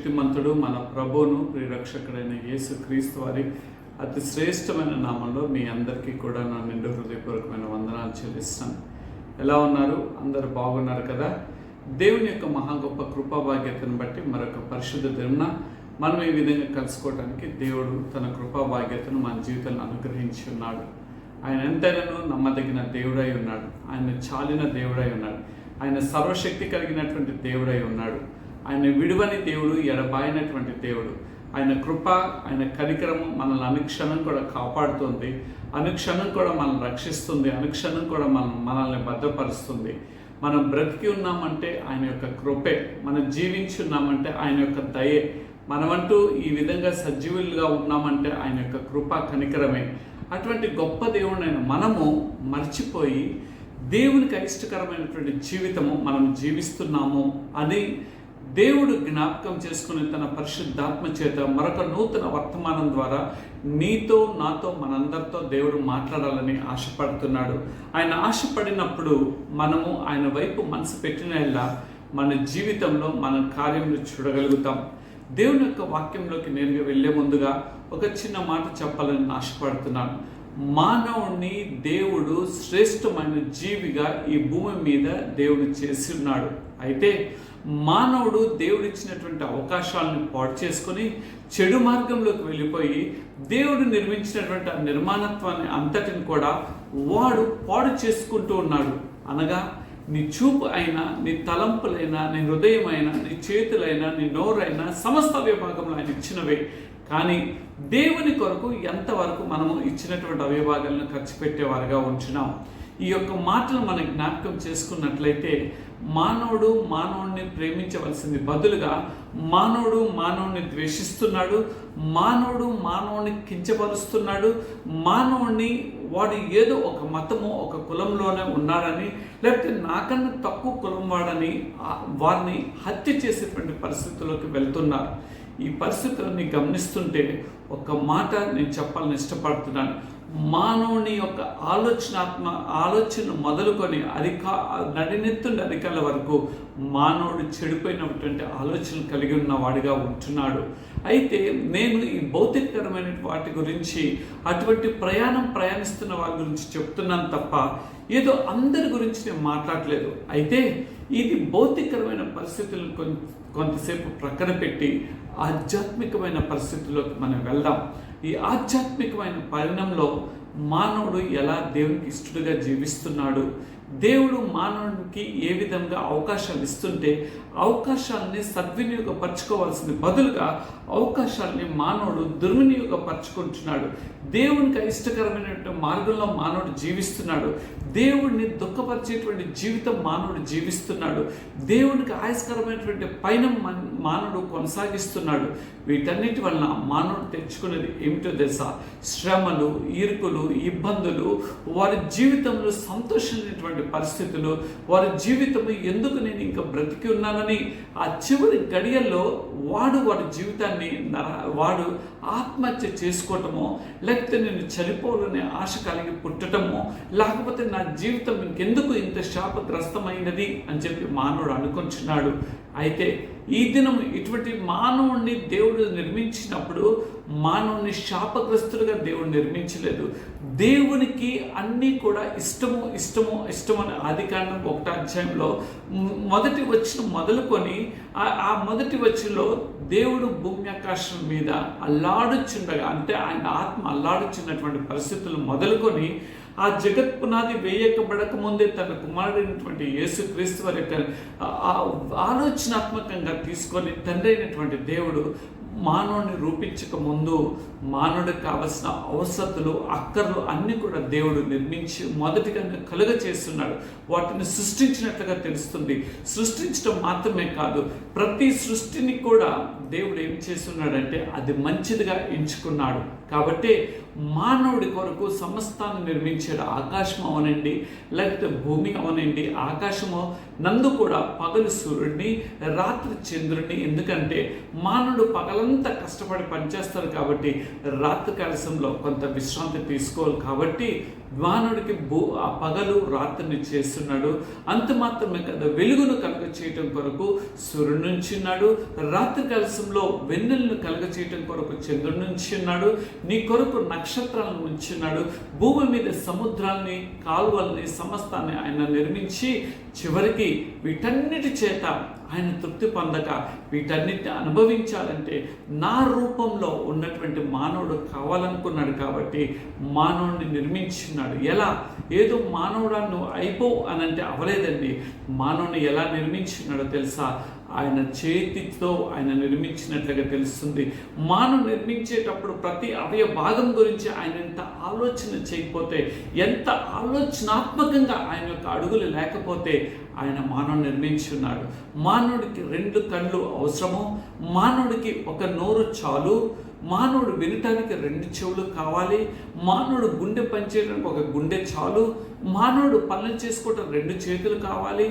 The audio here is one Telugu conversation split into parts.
సర్వశక్తిమంతుడు మన ప్రభువును ప్రియరక్షకుడైన యేసు క్రీస్తు వారి అతి శ్రేష్టమైన నామంలో మీ అందరికీ కూడా నా నిండు హృదయపూర్వకమైన వందనాలు చెల్లిస్తాను. ఎలా ఉన్నారు? అందరూ బాగున్నారు కదా? దేవుని యొక్క మహా గొప్ప కృపాభాగ్యతను బట్టి మరొక పరిశుద్ధ దిన మనం ఈ విధంగా కలుసుకోవడానికి దేవుడు తన కృపాభాగ్యతను మన జీవితంలో అనుగ్రహించి ఉన్నాడు. ఆయన ఎంతైనాను నమ్మదగిన దేవుడై ఉన్నాడు. ఆయన చాలిన దేవుడై ఉన్నాడు. ఆయన సర్వశక్తి కలిగినటువంటి దేవుడై ఉన్నాడు. ఆయన విడువని దేవుడు, ఎడబాయినటువంటి దేవుడు. ఆయన కృప, ఆయన కనికరము మనల్ని అనుక్షణం కూడా కాపాడుతుంది, అనుక్షణం కూడా మనల్ని రక్షిస్తుంది, అనుక్షణం కూడా మనల్ని భద్రపరుస్తుంది. మనం బ్రతికి ఉన్నామంటే ఆయన యొక్క కృపే, మనం జీవించి ఉన్నామంటే ఆయన యొక్క దయే, మనమంటూ ఈ విధంగా సజీవులుగా ఉన్నామంటే ఆయన యొక్క కృప కనికరమే. అటువంటి గొప్ప దేవుడినైనా మనము మర్చిపోయి దేవునికి అయిష్టకరమైనటువంటి జీవితము మనం జీవిస్తున్నాము అని దేవుడు జ్ఞాపకం చేసుకుని తన పరిశుద్ధాత్మ చేత మరొక నూతన వర్తమానం ద్వారా నీతో నాతో మనందరితో దేవుడు మాట్లాడాలని ఆశపడుతున్నాడు. ఆయన ఆశపడినప్పుడు మనము ఆయన వైపు మనసు పెట్టినలా మన జీవితంలో మన కార్యములు చూడగలుగుతాం. దేవుని యొక్క వాక్యంలోకి నేరుగా వెళ్ళే ముందుగా ఒక చిన్న మాట చెప్పాలని ఆశపడుతున్నాను. మానవుణ్ణి దేవుడు శ్రేష్టమైన జీవిగా ఈ భూమి మీద దేవుడు చేసి ఉన్నాడు. అయితే మానవుడు దేవుడిచ్చినటువంటి అవకాశాలను పాడు చేసుకొని చెడు మార్గంలోకి వెళ్ళిపోయి దేవుడు నిర్మించినటువంటి ఆ నిర్మాణత్వాన్ని అంతటిని కూడా వాడు పాడు చేసుకుంటూ ఉన్నాడు. అనగా నీ చూపు అయినా, నీ తలంపులైనా, నీ హృదయమైనా, నీ చేతులైనా, నీ నోరైనా సమస్త విభాగంలో ఆయన ఇచ్చినవే. కానీ దేవుని కొరకు ఎంతవరకు మనము ఇచ్చినటువంటి అవిభాగాలను ఖర్చు పెట్టేవారుగా ఉంచున్నాం. ఈ యొక్క మాటలు మనం జ్ఞాపకం చేసుకున్నట్లయితే మానవుడు మానవుడిని ప్రేమించవలసింది బదులుగా మానవుడు మానవుడిని ద్వేషిస్తున్నాడు, మానవుడు మానవుడిని కించపరుస్తున్నాడు, మానవుడిని వాడు ఏదో ఒక మతము, ఒక కులంలోనే ఉన్నారని, లేకపోతే నాకన్నా తక్కువ కులం వాడని వారిని హత్య చేసేటువంటి పరిస్థితుల్లోకి వెళ్తున్నారు. ఈ పరిస్థితులని గమనిస్తుంటే ఒక మాట నేను చెప్పాలని ఇష్టపడుతున్నాను. మానవుని యొక్క ఆలోచన మొదలుకొని నడినెత్తుండి అధికారుల వరకు మానవుడు చెడిపోయినటువంటి ఆలోచనలు కలిగి ఉన్న వాడిగా ఉంటున్నాడు. అయితే నేను ఈ భౌతికరమైన వాటి గురించి, అటువంటి ప్రయాణిస్తున్న వారి గురించి చెప్తున్నాను తప్ప ఏదో అందరి గురించి నేను మాట్లాడలేదు. అయితే ఇది భౌతికరమైన పరిస్థితులను కొంతసేపు ప్రక్కన పెట్టి ఆధ్యాత్మికమైన పరిస్థితుల్లోకి మనం వెళ్దాం. ఈ ఆధ్యాత్మికమైన పరిణామంలో మానవుడు ఎలా దేవునికి ఇష్టడుగా జీవిస్తున్నాడు, దేవుడు మానవునికి ఏ విధంగా అవకాశాలు ఇస్తుంటే అవకాశాలని సద్వినియోగపరచుకోవాల్సింది బదులుగా అవకాశాలని మానవుడు దుర్వినియోగపరచుకుంటున్నాడు. దేవునికి ఇష్టకరమైనటువంటి మార్గంలో మానవుడు జీవిస్తున్నాడు. దేవుడిని దుఃఖపరిచేటువంటి జీవితం మానవుడు జీవిస్తున్నాడు. దేవునికి ఆయస్కరమైనటువంటి పైన మానవుడు కొనసాగిస్తున్నాడు. వీటన్నిటి వలన మానవుడు తెచ్చుకునేది ఏమిటో తెలుసా? శ్రమలు, ఇరుకులు, ఇబ్బందులు, వారి జీవితంలో సంతోషమైనటువంటి పరిస్థితులు, వారి జీవితం ఎందుకు నేను ఇంకా బ్రతికి ఉన్నానని ఆ చివరి గడియల్లో వాడి జీవితాన్ని వాడు ఆత్మహత్య చేసుకోవటమో, లేకపోతే నేను చనిపోవాలనే ఆశ కలిగి పుట్టటమో, లేకపోతే నా జీవితం ఇంకెందుకు ఇంత శాపగ్రస్తమైనది అని చెప్పి మానవుడు అనుకుంటున్నాడు. అయితే ఈ దినం ఇటువంటి మానవుడిని దేవుడు నిర్మించినప్పుడు మానవుని శాపగ్రస్తులుగా దేవుడు నిర్మించలేదు. దేవునికి అన్నీ కూడా ఇష్టమని ఆదికాండం 1వ అధ్యాయంలో మొదటి వచనం మొదలుకొని ఆ మొదటి వచనంలో దేవుడు భూమి ఆకాశం మీద అల్లాడుచుండగా, అంటే ఆయన ఆత్మ అల్లాడుచున్నటువంటి పరిస్థితులు మొదలుకొని ఆ జగత్ పునాది వేయకబడక ముందే తన కుమారుడైనటువంటి యేసుక్రీస్తు వారి యొక్క ఆలోచనాత్మకంగా తీసుకొని తండ్రి అయినటువంటి దేవుడు మానవుని రూపించక ముందు మానవుడికి కావలసిన అవసరతలు, అక్కర్లు అన్నీ కూడా దేవుడు నిర్మించి మొదటిగా కలుగ చేస్తున్నాడు. వాటిని సృష్టించినట్లుగా తెలుస్తుంది. సృష్టించడం మాత్రమే కాదు, ప్రతి సృష్టిని కూడా దేవుడు ఏం చేస్తున్నాడంటే అది మంచిదిగా ఎంచుకున్నాడు. కాబట్టి మానవుడి కొరకు సమస్తాన్ని నిర్మించాడు. ఆకాశం అవనండి, లేకపోతే భూమి అవనండి, ఆకాశము నందు కూడా పగలు సూర్యుడిని, రాత్రి చంద్రుడిని. ఎందుకంటే మానవుడు పగలంతా కష్టపడి పనిచేస్తారు కాబట్టి రాత్రి కాలశంలో కొంత విశ్రాంతి తీసుకోవాలి. కాబట్టి మానవుడికి ఆ పగలు రాత్రిని చేస్తున్నాడు. అంత మాత్రమే కదా, వెలుగును కలుగ చేయటం కొరకు సూర్యుడు నుంచి ఉన్నాడు, రాత్రి కాలశంలో వెన్నెలను కలుగ చేయటం కొరకు చంద్రుడి నుంచి ఉన్నాడు, నీ కొరకు నక్షత్రాలను ఉంచున్నాడు, భూమి మీద సముద్రాల్ని, కాలువల్ని, సమస్తాన్ని ఆయన నిర్మించి చివరికి వీటన్నిటి చేత ఆయన తృప్తి పొందక వీటన్నిటిని అనుభవించాలంటే నా రూపంలో ఉన్నటువంటి మానవుడు కావాలనుకున్నాడు. కాబట్టి మానవుడిని నిర్మించున్నాడు. ఎలా? ఏదో మానవుడాన్ని అయిపో అనంటే అవలేదండి. మానవుని ఎలా నిర్మించున్నాడో తెలుసా? ఆయన చేతితో ఆయన నిర్మించినట్లుగా తెలుస్తుంది. మానవుడు నిర్మించేటప్పుడు ప్రతి అవయ భాగం గురించి ఆయన ఎంత ఆలోచన చేయకపోతే, ఎంత ఆలోచనాత్మకంగా ఆయన యొక్క అడుగులు లేకపోతే ఆయన మానవుడు నిర్మించున్నాడు. మానవుడికి 2 కళ్ళు అవసరము, మానవుడికి ఒక నోరు చాలు, మానవుడు వినటానికి 2 చెవులు కావాలి, మానవుడు గుండె పనిచేయడానికి ఒక గుండె చాలు, మానవుడు పనులు చేసుకోవటం 2 చేతులు కావాలి,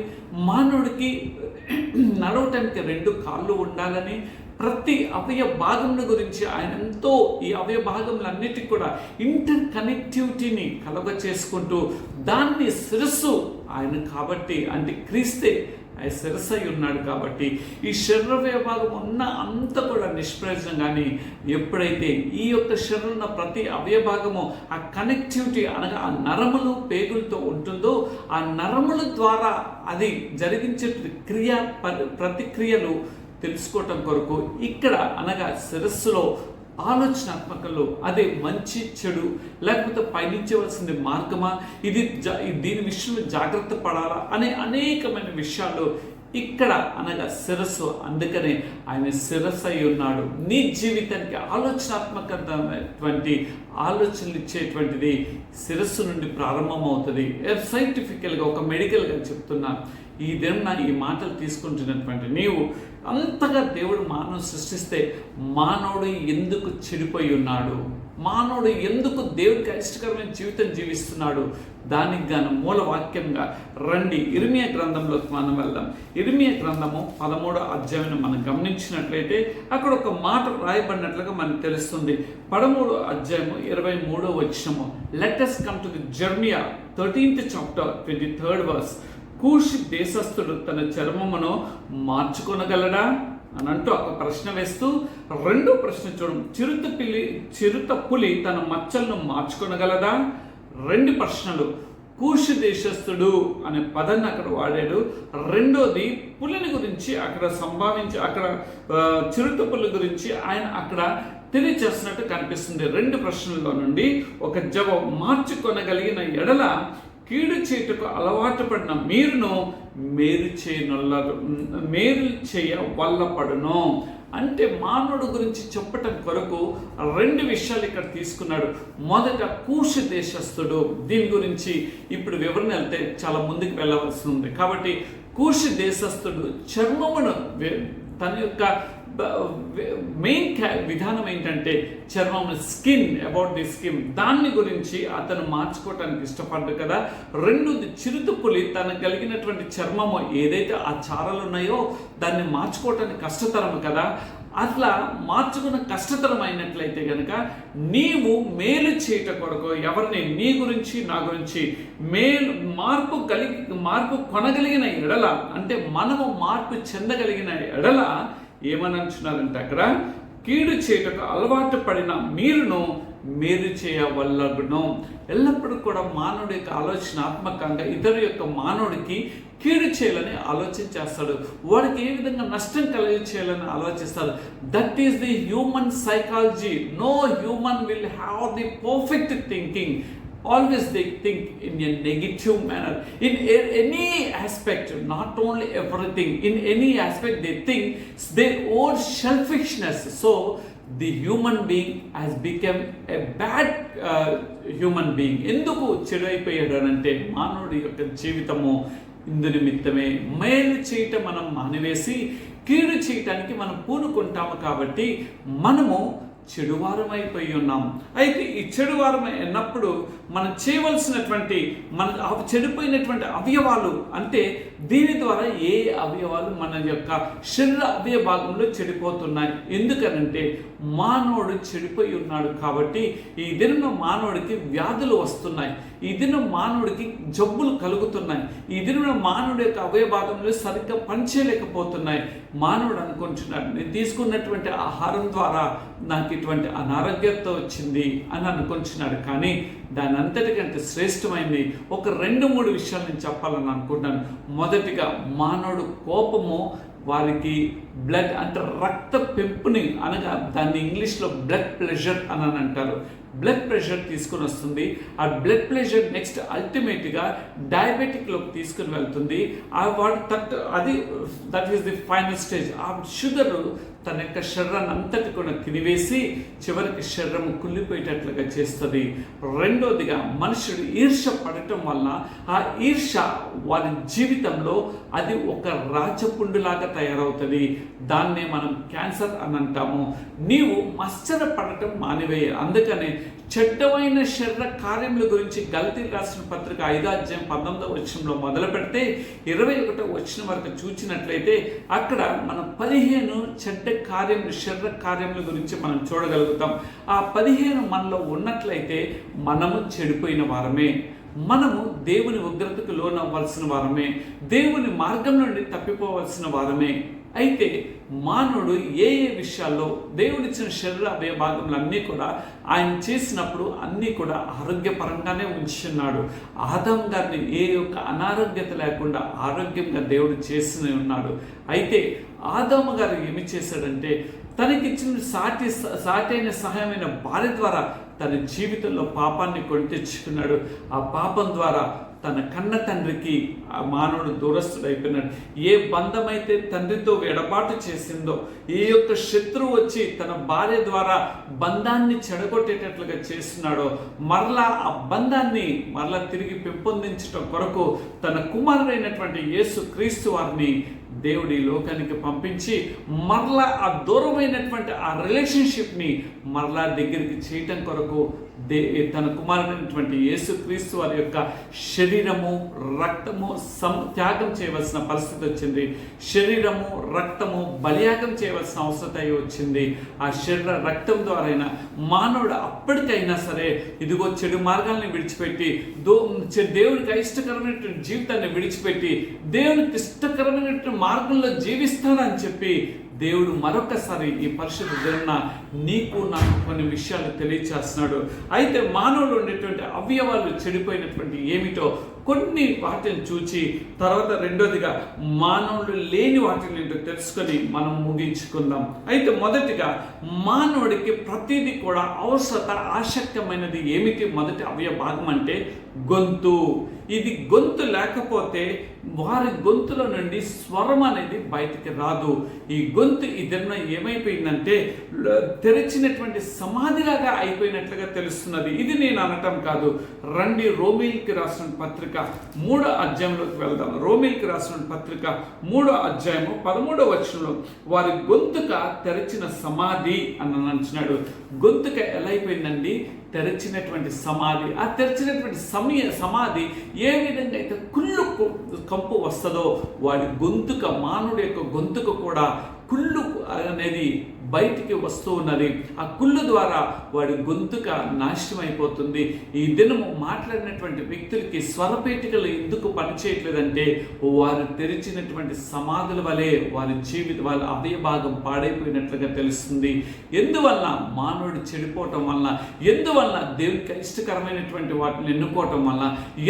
మానవుడికి నడవటానికి 2 కాళ్ళు ఉండాలని, ప్రతి అవయ భాగం గురించి ఆయన ఎంతో ఈ అవయ భాగములన్నిటికీ కూడా ఇంటర్ కనెక్టివిటీని కలుగ చేసుకుంటూ దాన్ని శిరస్సు ఆయన కాబట్టి, అంటే క్రీస్తే ఆయన శిరస్సు అయి ఉన్నాడు. కాబట్టి ఈ శరీర భాగం ఉన్న అంతా కూడా నిష్ప్రయోజనం. కానీ ఎప్పుడైతే ఈ యొక్క శరీరంలో ప్రతి అవయభాగము ఆ కనెక్టివిటీ అనగా ఆ నరములు పేగులతో ఉంటుందో, ఆ నరముల ద్వారా అది జరిగించే ప్రతిక్రియలు తెలుసుకోవటం కొరకు ఇక్కడ అనగా శిరస్సులో ఆలోచనాత్మకలు, అదే మంచి చెడు, లేకపోతే పయనించవలసింది మార్గమా, దీని విషయంలో జాగ్రత్త పడాలా అనే అనేకమైన విషయాలు ఇక్కడ అనగా శిరస్సు. అందుకనే ఆయన శిరస్సు అయి ఉన్నాడు. నీ జీవితానికి ఆలోచనాత్మకమైనటువంటి ఆలోచనలు ఇచ్చేటువంటిది శిరస్సు నుండి ప్రారంభమవుతుంది. సైంటిఫికల్గా ఒక మెడికల్గా చెప్తున్నాను. ఈ దినం ఈ మాటలు తీసుకుంటున్నటువంటి నీవు అంతగా దేవుడు మానవుడు సృష్టిస్తే మానవుడు ఎందుకు చెడిపోయి ఉన్నాడు, మానవుడు ఎందుకు దేవుడికి ఇష్టకరమైన జీవితం జీవిస్తున్నాడు, దానికి గాను మూల వాక్యంగా రండి ఇర్మియా గ్రంథంలోకి మనం వెళ్దాం. ఇర్మియా గ్రంథము 13వ అధ్యాయం మనం గమనించినట్లయితే అక్కడ ఒక మాట రాయబడినట్లుగా మనకు తెలుస్తుంది. 13వ అధ్యాయము 23వ వచనము. Let us come to the Jeremiah 13th chapter 23rd verse. కూషి దేశస్థుడు తన చర్మమును మార్చుకొనగలడా అని అంటూ ఒక ప్రశ్న వేస్తూ, రెండో ప్రశ్న చూడం, చిరుత పులి తన మచ్చలను మార్చుకొనగలదా? 2 ప్రశ్నలు. కూషి దేశస్థుడు అనే పదాన్ని అక్కడ వాడాడు. రెండోది పులిని గురించి అక్కడ చిరుత పులి గురించి ఆయన అక్కడ తెలియచేస్తున్నట్టు కనిపిస్తుంది. 2 ప్రశ్నల్లో నుండి ఒక జవాబు. మార్చుకొనగలిగిన ఎడల కీడు చేటుకు అలవాటు పడిన మీరును మేలు చేయ వల్లపడును. అంటే మానవుడు గురించి చెప్పటం కొరకు 2 విషయాలు ఇక్కడ తీసుకున్నాడు. మొదట కూషి దేశస్థుడు, దీని గురించి ఇప్పుడు వివరణ వెళ్తే చాలా ముందుకు వెళ్ళవలసి ఉంది. కాబట్టి కూషి దేశస్థుడు చర్మమును తన యొక్క మెయిన్ విధానం ఏంటంటే చర్మం, స్కిన్, అబౌట్ ది స్కిన్, దాన్ని గురించి అతను మార్చుకోవటానికి ఇష్టపడ్డాడు కదా. రెండోది చిరుత పులి తనకు కలిగినటువంటి చర్మము ఏదైతే ఆ చారలు ఉన్నాయో దాన్ని మార్చుకోవటానికి కష్టతరం కదా. అట్లా మార్చుకున్న కష్టతరం అయినట్లయితే కనుక నీవు మేలు చేయట కొరకు ఎవరిని, నీ గురించి నా గురించి మార్పు కొనగలిగిన ఎడల, అంటే మనము మార్పు చెందగలిగిన ఎడల ఏమని అంటున్నారంటే అక్కడ కీడు చేయటకు అలవాటు పడిన మీరును మేలు చేయవలగును. ఎల్లప్పుడూ కూడా మానవుడి యొక్క ఆలోచనాత్మకంగా ఇతరు యొక్క మానవుడికి కీడు చేయాలని ఆలోచన చేస్తాడు. వాడికి ఏ విధంగా నష్టం కలిగి చేయాలని ఆలోచిస్తాడు. That is the human psychology. No human will have the perfect thinking. Always they think in a negative manner. In any aspect, not only everything, in any aspect they think their own selfishness. So the human being has become a bad human being. ఎందుకు చెడైపోయాడు అంటే మానవుడి యొక్క జీవితము ఇందు నిమిత్తమే. మేలు చేయటం మనం మానివేసి కీడు చేయటానికి మనం పూనుకుంటాము. కాబట్టి మనము చెడువారమైపోయి ఉన్నాం. అయితే ఈ చెడువారమై అన్నప్పుడు మనం చేయవలసినటువంటి చెడిపోయినటువంటి అవయవాలు అంటే దీని ద్వారా ఏ అవయవాలు మన యొక్క శరీర అవయవ భాగంలో చెడిపోతున్నాయి. ఎందుకనంటే మానవుడు చెడిపోయి ఉన్నాడు కాబట్టి ఈ దినం మానవుడికి వ్యాధులు వస్తున్నాయి, ఈ దినం మానవుడికి జబ్బులు కలుగుతున్నాయి, ఈ దినం మానవుడి యొక్క అవయవ భాగంలో సరిగ్గా పనిచేయలేకపోతున్నాయి. మానవుడు అనుకుంటున్నాడు, నేను తీసుకున్నటువంటి ఆహారం ద్వారా నాకు ఇటువంటి అనారోగ్యత వచ్చింది అని అనుకుంటున్నాడు. కానీ దాని అంతటికంటే శ్రేష్టమైంది ఒక 2-3 విషయాలు నేను చెప్పాలని అనుకుంటున్నాను. మొదటిగా మానవుడు కోపము వారికి బ్లడ్ అంటే రక్త పెంపుని అనగా దాన్ని ఇంగ్లీష్లో బ్లడ్ ప్రెషర్ అని అంటారు. బ్లడ్ ప్రెషర్ తీసుకుని వస్తుంది. ఆ బ్లడ్ ప్రెషర్ నెక్స్ట్ అల్టిమేట్గా డయాబెటిక్లోకి తీసుకుని వెళ్తుంది. That is the final stage. ఆ షుగర్ తన యొక్క శరీరాన్ని అంతటి కూడా తినివేసి చివరికి శరీరం కుళ్ళిపోయేటట్లుగా చేస్తుంది. రెండోదిగా మనుషుడు ఈర్ష్య పడటం వల్ల ఆ ఈర్ష్య వారి జీవితంలో అది ఒక రాచపుండులాగా తయారవుతుంది. దాన్నే మనం క్యాన్సర్ అని అంటాము. నీవు మత్సర పడటం మానివేయ. అందుకనే చెడ్డమైన శరీర కార్యముల గురించి గలతీయులకు రాసిన పత్రిక 5వ అధ్యాయం 19వ వచనంలో మొదలు పెడితే 21వ వచనం వరకు చూచినట్లయితే అక్కడ మనం 15 చెడ్డ కార్యములు శరీర కార్యముల గురించి మనం చూడగలుగుతాం. ఆ 15 మనలో ఉన్నట్లయితే మనము చెడిపోయిన వారమే, మనము దేవుని ఉగ్రతకు లోనవ్వాల్సిన వారమే, దేవుని మార్గం నుండి తప్పిపోవలసిన వారమే. అయితే మానవుడు ఏ విషయాల్లో దేవుడిచ్చిన శరీర అవయవ భాగంలో అన్నీ కూడా ఆయన చేసినప్పుడు అన్నీ కూడా ఆరోగ్యపరంగానే ఉంచున్నాడు. ఆదాం గారిని ఏ యొక్క అనారోగ్యత లేకుండా ఆరోగ్యంగా దేవుడు చేసి ఉన్నాడు. అయితే ఆదాము గారు ఏమి చేశాడంటే తనకిచ్చిన సాటైన సహాయమైన భార్య ద్వారా తన జీవితంలో పాపాన్ని కొని తెచ్చుకున్నాడు. ఆ పాపం ద్వారా తన కన్న తండ్రికి ఆ మానవుడు దూరస్తుడైపోయినాడు. ఏ బంధమైతే తండ్రితో ఎడబాటు చేసిందో, ఏ యొక్క శత్రువు వచ్చి తన భార్య ద్వారా బంధాన్ని చెడగొట్టేటట్లుగా చేస్తున్నాడో మరలా ఆ బంధాన్ని మరలా తిరిగి పెంపొందించడం కొరకు తన కుమారుడైనటువంటి యేసు క్రీస్తు వారిని దేవుడు ఈ లోకానికి పంపించి మరలా ఆ దూరమైనటువంటి ఆ రిలేషన్షిప్ని మరలా దగ్గరికి చేయటం కొరకు తన కుమారుడైనటువంటి యేసు క్రీస్తు వారి యొక్క శరీరము రక్తము త్యాగం చేయవలసిన పరిస్థితి వచ్చింది. శరీరము రక్తము బలియాగం చేయవలసిన అవసరం వచ్చింది. ఆ శరీర రక్తం ద్వారా మానవుడు అప్పటికైనా సరే ఇదిగో చెడు మార్గాల్ని విడిచిపెట్టి దేవునికి ఇష్టకరమైనటువంటి జీవితాన్ని విడిచిపెట్టి దేవునికి ఇష్టకరమైనటువంటి మార్గంలో జీవిస్తానని చెప్పి దేవుడు మరొకసారి ఈ పరిశుద్ధ దినాన నీకు నాకు కొన్ని విషయాలు తెలియచేస్తున్నాడు. అయితే మానవులు ఉండేటువంటి అవయవాలు చెడిపోయినటువంటి ఏమిటో కొన్ని వాటిని చూచి తర్వాత రెండోదిగా మానవులు లేని వాటిని ఏంటో తెలుసుకొని మనం ముగించుకుందాం. అయితే మొదటిగా మానవుడికి ప్రతిదీ కూడా అవసరత ఆసక్తమైనది ఏమిటి? మొదటి అవయవ భాగం అంటే గొంతు. ఇది గొంతు లేకపోతే వారి గొంతుల నుండి స్వరం అనేది బయటికి రాదు. ఈ గొంతు ఈ దిన ఏమైపోయిందంటే తెరిచినటువంటి సమాధిలాగా అయిపోయినట్లుగా తెలుస్తున్నది. ఇది నేను అనటం కాదు. రండి రోమీయులకు రాసిన పత్రిక 3వ అధ్యాయంలోకి వెళ్దాం. రోమీయులకు రాసిన పత్రిక 3వ అధ్యాయము 13వ వచనంలో వారి గొంతుక తెరిచిన సమాధి అని అంటున్నాడు. గొంతుక ఎలా అయిపోయిందండి? తెరిచినటువంటి సమాధి. ఆ తెరిచినటువంటి సమాధి ఏ విధంగా అయితే కుళ్ళు కంపు వస్తుందో వాడి గొంతుక మానవుడి యొక్క గొంతుక కూడా కుళ్ళు అనేది బయటికి వస్తూ ఉన్నది. ఆ కుళ్ళు ద్వారా వాడి గొంతుక నాశనం అయిపోతుంది. ఈ దినము మాట్లాడినటువంటి వ్యక్తులకి స్వరపేటికలు ఎందుకు పనిచేయట్లేదంటే వారు తెరిచినటువంటి సమాధుల వలె వాళ్ళ అవయవ భాగం పాడైపోయినట్లుగా తెలుస్తుంది. ఎందువల్ల? మానవుడు చెడిపోవటం వల్ల, ఎందువల్ల దేవునికి ఇష్టకరమైనటువంటి వాటిని ఎన్నుకోవటం వల్ల,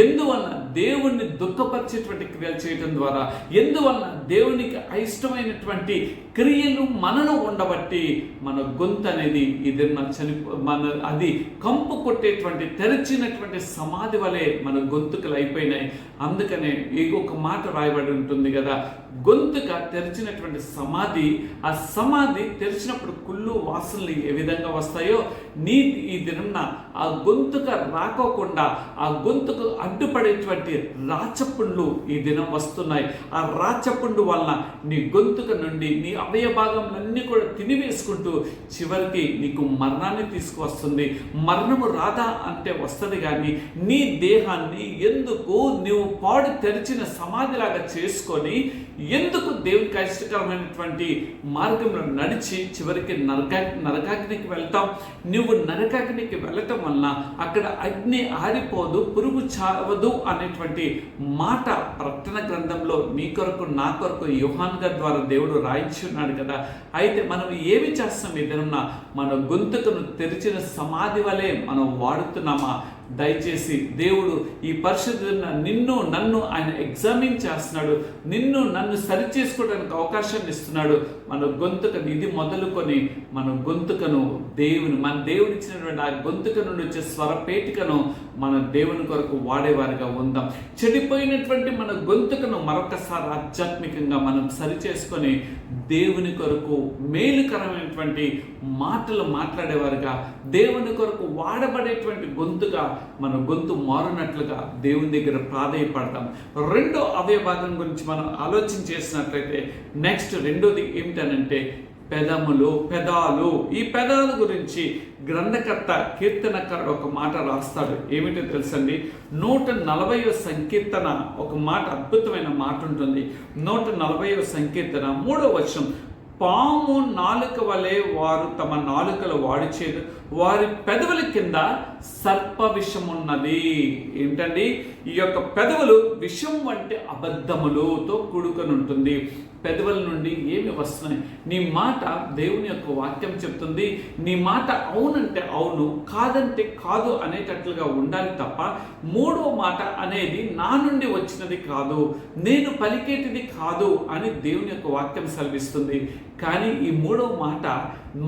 ఎందువల్ల దేవుణ్ణి దుఃఖపరిచేటువంటి క్రియలు చేయటం ద్వారా, ఎందువల్ల దేవునికి అయిష్టమైనటువంటి క్రియలు మనలో ఉండబట్టి మన గొంతు అనేది ఇది అది కంపు కొట్టేటువంటి తెరిచినటువంటి సమాధి వలె మన గొంతుకలు అయిపోయినాయి. అందుకనే ఒక మాట రాయబడి ఉంటుంది కదా, గొంతుక తెరిచినటువంటి సమాధి. ఆ సమాధి తెరిచినప్పుడు కుళ్ళు వాసనలు ఏ విధంగా వస్తాయో ఈ దినంన ఆ గొంతుక రాకోకుండా ఆ గొంతుకు అడ్డుపడేటువంటి రాచపుండ్లు ఈ దినం వస్తున్నాయి. ఆ రాచపుండు వలన నీ గొంతుక నుండి నీ అవయవ భాగంలన్నీ కూడా వేసుకుంటూ చివరికి నీకు మరణాన్ని తీసుకువస్తుంది. మరణము రాదా అంటే వస్తుంది, కానీ నీ దేహాన్ని ఎందుకు నువ్వు పాడు తెరిచిన సమాధిలాగా చేసుకొని ఎందుకు దేవునికి ఇష్టకరమైనటువంటి మార్గంలో నడిచి చివరికి నరకాగ్నికి వెళ్తాం? నువ్వు నరకాగ్నికి వెళ్ళటం వలన అక్కడ అగ్ని ఆరిపోదు, పురుగు చావదు అనేటువంటి మాట ప్రకటన గ్రంథంలో నీ కొరకు నా కొరకు యోహాను గారి ద్వారా దేవుడు రాయించి ఉన్నాడు కదా. అయితే మనం ఏమి చేస్తాం? ఏదైనా మన గొంతుకను తెరిచిన సమాధి వలె మనం వాడుతున్నామా? దయచేసి దేవుడు ఈ పరిశుద్ధున్న నిన్ను నన్ను ఆయన ఎగ్జామిన్ చేస్తున్నాడు. నిన్ను నన్ను సరి చేసుకోవడానికి అవకాశాన్ని ఇస్తున్నాడు. మన గొంతుకను ఇది మొదలుకొని మన గొంతుకను మన దేవుడు ఇచ్చినటువంటి ఆ గొంతుక నుండి వచ్చే స్వరపేటికను మన దేవుని కొరకు వాడేవారిగా ఉందాం. చెడిపోయినటువంటి మన గొంతుకను మరొకసారి ఆధ్యాత్మికంగా మనం సరి చేసుకొని దేవుని కొరకు మేలుకరమైనటువంటి మాటలు మాట్లాడేవారుగా, దేవుని కొరకు వాడబడేటువంటి గొంతుగా మన గొంతు మారునట్లుగా దేవుని దగ్గర ప్రాధేయపడతాం. రెండో అవయభాగం గురించి మనం ఆలోచన చేసినట్లయితే నెక్స్ట్ రెండోది ఏమిటనంటే పెదాలు. ఈ పెదాల గురించి గ్రంథకర్త కీర్తనకారుడు ఒక మాట రాస్తాడు. ఏమిటో తెలుసండి? 140వ సంకీర్తన ఒక మాట, అద్భుతమైన మాట ఉంటుంది. 140వ సంకీర్తన 3వ వచనం, పాము నాలుక వలె వారు తమ నాలుకలు వాడిచేదు, వారి పెదవుల కింద సర్ప విషం ఉన్నది. ఏంటండి? ఈ యొక్క పెదవులు విషం వంటి అబద్ధములతో కూడుకొని ఉంటుంది. పెదవుల నుండి ఏమి వస్తున్నాయి? నీ మాట దేవుని యొక్క వాక్యం చెప్తుంది. నీ మాట అవునంటే అవును, కాదంటే కాదు అనేటట్లుగా ఉండాలి తప్ప మూడో మాట అనేది నా నుండి వచ్చినది కాదు, నేను పలికేటిది కాదు అని దేవుని యొక్క వాక్యం సెలవిస్తుంది. కానీ ఈ మూడో మాట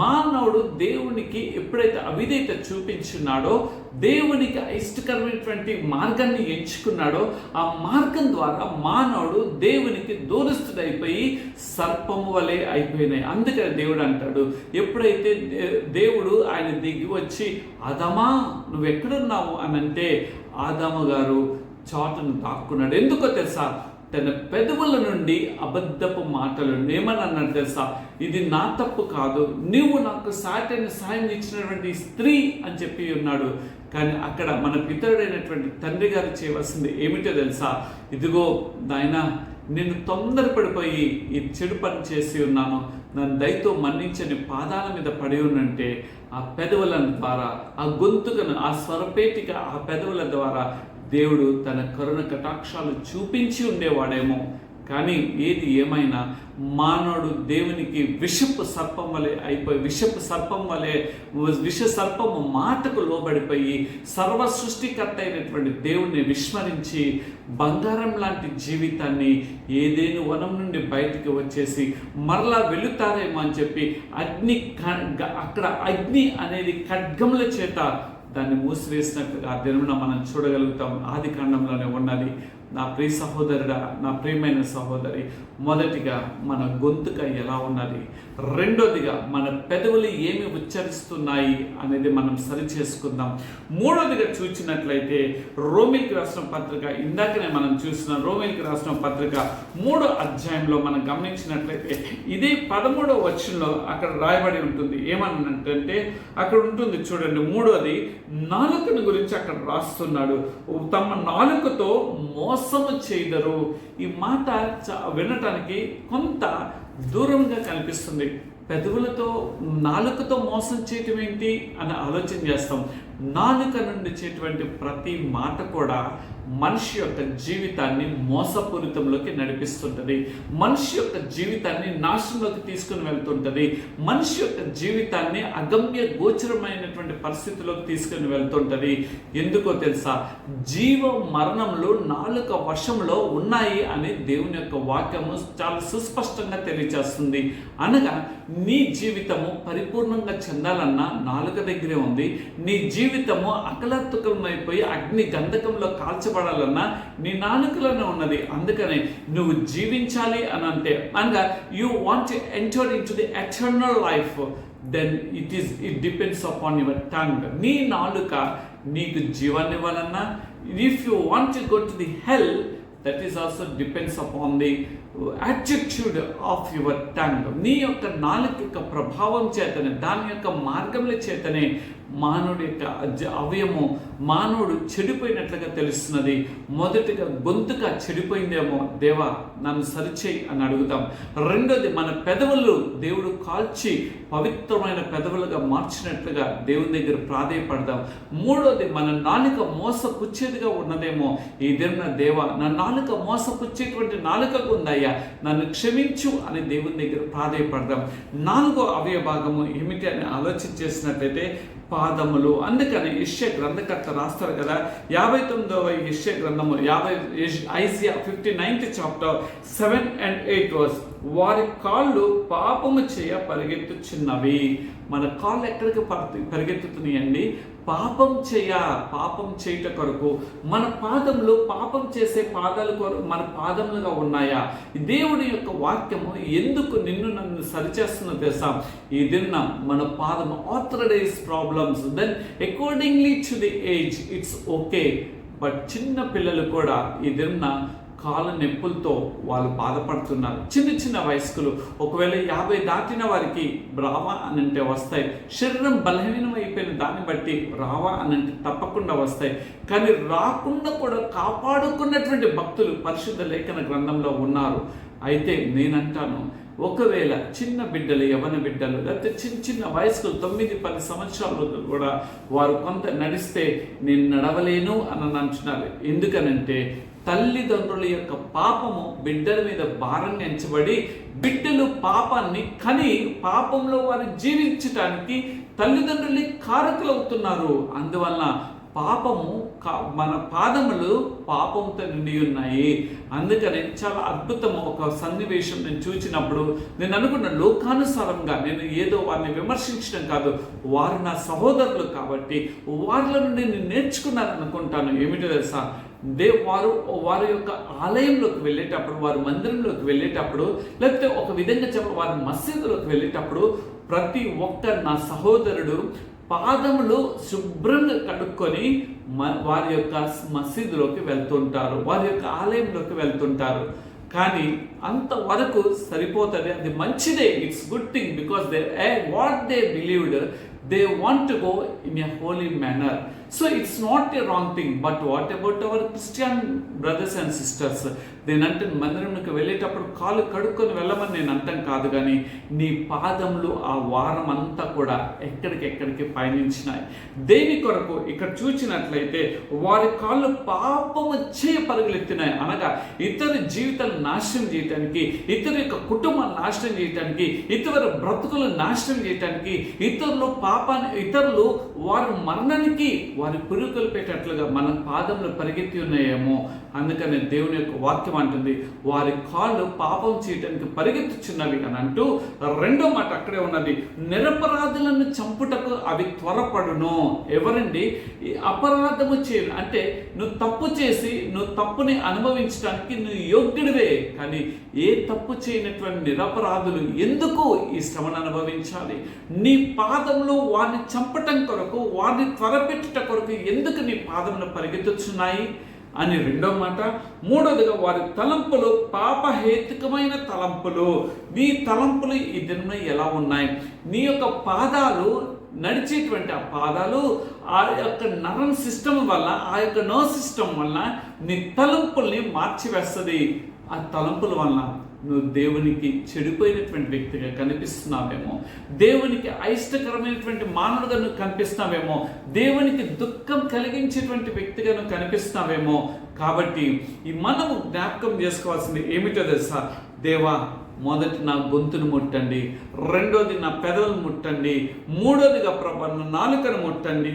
మానవుడు దేవునికి ఎప్పుడైతే అవిధేయత చూపించున్నాడో, దేవునికి ఇష్టకరమైనటువంటి మార్గాన్ని ఎంచుకున్నాడో, ఆ మార్గం ద్వారా మానవుడు దేవునికి దూరస్తుడైపోయి సర్పము వలె అయిపోయినాయి. అందుకని దేవుడు అంటాడు, ఎప్పుడైతే దేవుడు ఆయన దిగి వచ్చి ఆదామా నువ్వెక్కడున్నావు అని అంటే ఆదాము గారు చాటును దాక్కున్నాడు. ఎందుకో తెలుసా? తన పెదవుల నుండి అబద్ధపు మాటలు ఏమని అన్నాడు తెలుసా? ఇది నా తప్పు కాదు, నీవు నాకు సాయం ఇచ్చినటువంటి స్త్రీ అని చెప్పి ఉన్నాడు. కానీ అక్కడ మన పితరుడైనటువంటి తండ్రి గారు చేయవలసింది ఏమిటో తెలుసా? ఇదిగో నాయనా, నేను తొందరపడిపోయి ఈ చెడు పని చేసి ఉన్నాను, నన్ను దయతో మన్నించని పాదాల మీద పడి ఉన్నంటే ఆ పెదవుల ద్వారా, ఆ గొంతుకను, ఆ స్వరపేటిక, ఆ పెదవుల ద్వారా దేవుడు తన కరుణ కటాక్షాలు చూపించి ఉండేవాడేమో. కానీ ఏది ఏమైనా మానవుడు దేవునికి విషపు సర్పం వలె అయిపోయి, విష సర్పము మాటకు లోబడిపోయి సర్వ సృష్టికర్త అయినటువంటి దేవుణ్ణి విస్మరించి బంగారం లాంటి జీవితాన్ని ఏదేను వనం నుండి బయటికి వచ్చేసి మరలా వెళుతారేమో అని చెప్పి అక్కడ అగ్ని అనేది ఖడ్గముల చేత దాన్ని మూసివేసినట్టుగా ఆ దినమున మనం చూడగలుగుతాం. ఆది కాండంలోనే ఉన్నది. నా ప్రియ సహోదరుడా, నా ప్రియమైన సహోదరి, మొదటిగా మన గొంతుక ఎలా ఉన్నది, రెండోదిగా మన పెదవులు ఏమి ఉచ్చరిస్తున్నాయి అనేది మనం సరి చేసుకుందాం. మూడోదిగా చూసినట్లయితే రోమీకి రాసిన పత్రిక, ఇందాకనే మనం చూసిన రోమీకి రాసిన పత్రిక 3వ అధ్యాయంలో మనం గమనించినట్లయితే ఇదే 13వ వచనంలో అక్కడ రాయబడి ఉంటుంది. ఏమనంటే అక్కడ ఉంటుంది చూడండి, మూడోది నాలుకను గురించి అక్కడ రాస్తున్నాడు. తమ నాలుకతో మోసము చేయదరు. ఈ మాట వినటానికి కొంత దూరంగా కనిపిస్తుంది. పెదవులతో నాలుకతో మోసం చేయటం ఏంటి అని ఆలోచన చేస్తాం. నాలుక నుండి వచ్చేటువంటి ప్రతి మాట కూడా మనిషి యొక్క జీవితాన్ని మోసపూరితంలోకి నడిపిస్తుంటుంది. మనిషి యొక్క జీవితాన్ని నాశనంలోకి తీసుకుని వెళ్తుంటుంది. మనిషి యొక్క జీవితాన్ని అగమ్య గోచరమైనటువంటి పరిస్థితిలోకి తీసుకుని వెళ్తుంటుంది. ఎందుకో తెలుసా? జీవ మరణంలో నాలుక వశంలో ఉన్నాయి అని దేవుని యొక్క వాక్యము చాలా సుస్పష్టంగా తెలియజేస్తుంది. అనగా నీ జీవితము పరిపూర్ణంగా చెందాలన్నా నాలుక దగ్గరే ఉంది. నీ జీవితము అకలతుకమైపోయి అగ్ని గంధకంలో కాల్చబడాలన్నా నీ నాలుకలోనే ఉన్నది. అందుకనే నువ్వు జీవించాలి అని అంటే, అనగా you want to enter in to the eternal life, then it depends upon your tongue. నీ నాలుక నీకు జీవాన్ని ఇవ్వాలన్నా, if you want to go to the hell, that is also depends upon the attitude of your tongue, నీ యొక్క నాలుక యొక్క ప్రభావం చేతనే, దాని యొక్క మార్గముల చేతనే మానవుడి యొక్క అవయము మానవుడు చెడిపోయినట్లుగా తెలుస్తున్నది. మొదటిగా గొంతుక చెడిపోయిందేమో, దేవా నన్ను సరిచేయి అని అడుగుతాం. రెండోది, మన పెదవులు దేవుడు కాల్చి పవిత్రమైన పెదవులుగా మార్చినట్లుగా దేవుని దగ్గర ప్రాధేయపడదాం. మూడోది, మన నాలుక మోసపుచ్చేదిగా ఉన్నదేమో, ఈ దిన దేవా నా నాలుక మోసపుచ్చేటువంటి నాలుకకు ఉందయ్యా, నన్ను క్షమించు అని దేవుని దగ్గర ప్రాధేయపడదాం. నాలుగో అవయవ భాగము ఏమిటి అని ఆలోచన చేసినట్లయితే పాదములు. అందుకని యెషయా గ్రంథకర్త రాస్తారు కదా, 59వ యెషయా గ్రంథము, Isaiah 59th chapter 7 and 8 verse, వారి కాళ్ళు పాపము చేయ పరిగెత్తుచున్నవి. మన కాళ్ళు ఎక్కడికి పరిగెత్తుతున్నాయండి? పాపం చేయుట కొరకు. మన పాదములు పాపం చేసే పాదాల కొరకు మన పాదములుగా ఉన్నాయా? దేవుడి యొక్క వాక్యము ఎందుకు నిన్ను నన్ను సరిచేస్తుందో తెలుసా? ఈ దిన మన పాదము arthritis problems, then accordingly to the age it's okay. But చిన్న పిల్లలు కూడా ఈ దిన కాళ్ళ నొప్పులతో వాళ్ళు బాధపడుతున్నారు. చిన్న వయస్కులు, ఒకవేళ 50 దాటిన వారికి రావా అని అంటే వస్తాయి. శరీరం బలహీనం అయిపోయిన దాన్ని బట్టి రావా అని అంటే తప్పకుండా వస్తాయి. కానీ రాకుండా కూడా కాపాడుకున్నటువంటి భక్తులు పరిశుద్ధ లేఖన గ్రంథంలో ఉన్నారు. అయితే నేనంటాను, ఒకవేళ చిన్న బిడ్డలు, యవన బిడ్డలు, లేకపోతే చిన్న వయస్కులు 9-10 సంవత్సరాలు కూడా వారు కొంత నడిస్తే నేను నడవలేను అని అంటున్నారు. ఎందుకనంటే తల్లిదండ్రుల యొక్క పాపము బిడ్డల మీద భారంగా ఎంచబడి, బిడ్డలు పాపాన్ని కని పాపంలో వారు జీవించటానికి తల్లిదండ్రులు కారకులు అవుతున్నారు. అందువలన పాపము మన పాదములు పాపంతో నిండి ఉన్నాయి. అందుకని చాలా అద్భుతము ఒక సన్నివేశం నేను చూసినప్పుడు నేను అనుకున్న, లోకానుసారంగా నేను ఏదో వారిని విమర్శించడం కాదు, వారు నా సహోదరులు కాబట్టి వారిలో నుండి నేను నేర్చుకున్నాను అనుకుంటాను. ఏమిటో తెలుసా? వారి యొక్క ఆలయంలోకి వెళ్ళేటప్పుడు, వారి మందిరంలోకి వెళ్ళేటప్పుడు, లేకపోతే ఒక విధంగా వారి మసీదులోకి వెళ్ళేటప్పుడు ప్రతి ఒక్క నా సహోదరుడు పాదములు శుభ్రంగా కడుక్కొని వారి యొక్క మసీదులోకి వెళ్తుంటారు, వారి యొక్క ఆలయంలోకి వెళ్తుంటారు. కానీ అంతవరకు సరిపోతుంది, అది మంచిదే, it's good thing, because what they believed, they want to go in a holy manner. So it's not a wrong thing. But what about our Christian brothers and sisters? నేను అంటే మందిరంలోకి వెళ్ళేటప్పుడు కాలు కడుక్కొని వెళ్ళమని నేను అంటాం కాదు, కానీ నీ పాదములు ఆ వారం అంతా కూడా ఎక్కడికెక్కడికి పయనించినాయి. దేని కొరకు? ఇక్కడ చూసినట్లయితే వారి కాళ్ళు పాపము చేయ పరుగులెత్తినాయి. అనగా ఇతర జీవితాలు నాశనం చేయటానికి, ఇతర యొక్క కుటుంబాన్ని నాశనం చేయటానికి, ఇతర బ్రతుకులు నాశనం చేయటానికి, ఇతరులు వారి మరణానికి వారి పురుగులు పెట్టేట్లుగా మన పాదములు పరిగెత్తి ఉన్నాయేమో. అందుకని దేవుని యొక్క వాక్యం అంటుంది, వారి కాళ్ళు పాపం చేయటానికి పరిగెత్తుచున్నవి అని అంటూ, రెండో మాట అక్కడే ఉన్నది, నిరపరాధులను చంపుటకు అవి త్వరపడును. ఎవరండి? అపరాధము చేయను అంటే నువ్వు తప్పు చేసి నువ్వు తప్పుని అనుభవించడానికి నువ్వు యోగ్యుడివే, కానీ ఏ తప్పు చేయనటువంటి నిరపరాధులు ఎందుకు ఈ శ్రమను అనుభవించాలి? నీ పాదములు వారిని చంపటం కొరకు, వారిని త్వరపెట్టుట కొరకు ఎందుకు నీ పాదములు పరిగెత్తుచున్నాయి అని రెండో మాట. మూడోదిగా వారి తలంపులు పాపహేతుకమైన తలంపులు. నీ తలంపులు ఈ దిన ఎలా ఉన్నాయి? నీ యొక్క పాదాలు నడిచేటువంటి ఆ పాదాలు ఆ యొక్క నరం సిస్టమ్ వల్ల, ఆ యొక్క నర్వ్ సిస్టమ్ వల్ల నీ తలంపుల్ని మార్చివేస్తుంది. ఆ తలంపుల వల్ల నువ్వు దేవునికి చెడిపోయినటువంటి వ్యక్తిగా కనిపిస్తున్నావేమో, దేవునికి అయిష్టకరమైనటువంటి మానవుడిగా నువ్వు కనిపిస్తున్నావేమో, దేవునికి దుఃఖం కలిగించేటువంటి వ్యక్తిగా నువ్వు కనిపిస్తున్నావేమో. కాబట్టి ఈ మనము జ్ఞాపకం చేసుకోవాల్సింది ఏమిటో తెలుసా? దేవా, మొదటి నా గొంతును ముట్టండి, రెండోది నా పెదవులు ముట్టండి, మూడోదిగా ప్రభా నా నాలుకను ముట్టండి,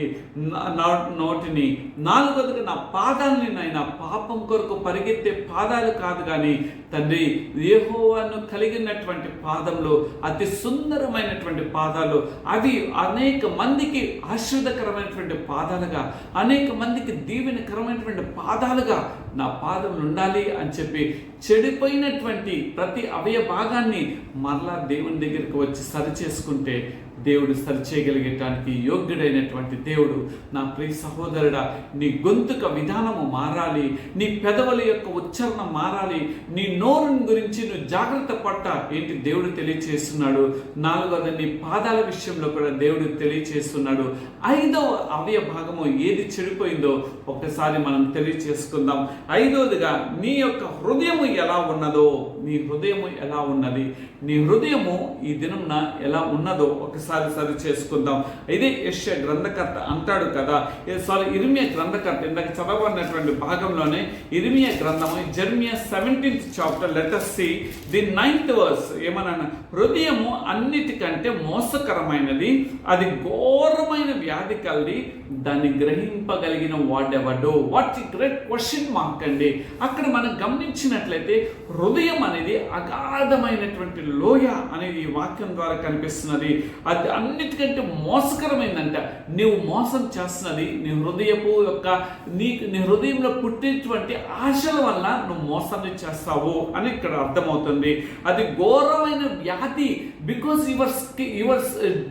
నోటిని, నాలుగోదిగా నా పాదాలని, నాయన పాపం కొరకు పరిగెత్తే పాదాలు కాదు కానీ తండ్రి, యెహోవాను కలిగినటువంటి పాదములు అతి సుందరమైనటువంటి పాదాలు, అవి అనేక మందికి ఆశీర్వదకరమైనటువంటి పాదాలుగా, అనేక మందికి దీవెనకరమైనటువంటి పాదాలుగా నా పాదములు ఉండాలి అని చెప్పి చెడిపోయినటువంటి ప్రతి అవయ భాగాన్ని మరలా దేవుని దగ్గరికి వచ్చి సరి చేసుకుంటే దేవుడు సరిచేయగలిగటానికి యోగ్యుడైనటువంటి దేవుడు. నా ప్రియ సహోదరుడా, నీ గొంతుక విధానము మారాలి, నీ పెదవుల యొక్క ఉచ్చారణ మారాలి, నీ నోరుని గురించి నువ్వు జాగ్రత్త పట్ట ఏంటి దేవుడు తెలియచేస్తున్నాడు. 4వది నీ పాదాల విషయంలో కూడా దేవుడు తెలియచేస్తున్నాడు. 5వ అవయ భాగము ఏది చెడిపోయిందో ఒకసారి మనం తెలియచేసుకుందాం. 5వదిగా నీ యొక్క హృదయము ఎలా ఉన్నదో, నీ హృదయము ఎలా ఉన్నది, నీ హృదయము ఈ దినంన ఎలా ఉన్నదో ఒకసారి సరి చేసుకుందాం. ఇదే యెషయా గ్రంథకర్త అంటాడు కదా, ఇర్మియా గ్రంథకర్త ఇందాక చదవబడినటువంటి భాగంలోనే ఇర్మియా గ్రంథము Jeremiah 17th chapter, let us see the 9th verse. ఏమన్నా, హృదయము అన్నిటికంటే మోసకరమైనది, అది ఘోరమైన వ్యాధి కలిగి దాన్ని గ్రహింపగలిగిన వాడెవడు. వాట్ గ్రేట్ క్వశ్చన్ మార్క్ అండి. అక్కడ మనం గమనించినట్లయితే హృదయం అనేది అగాధమైనటువంటి లోయ అనేది ఈ వాక్యం ద్వారా కనిపిస్తున్నది. అది అన్నిటికంటే మోసకరమైందంట. నీవు మోసం చేస్తున్నది నీ హృదయపు యొక్క నీ హృదయంలో పుట్టేటువంటి ఆశల వల్ల నువ్వు మోసాన్ని చేస్తావు అని ఇక్కడ అర్థమవుతుంది. అది ఘోరమైన వ్యాధి. Because your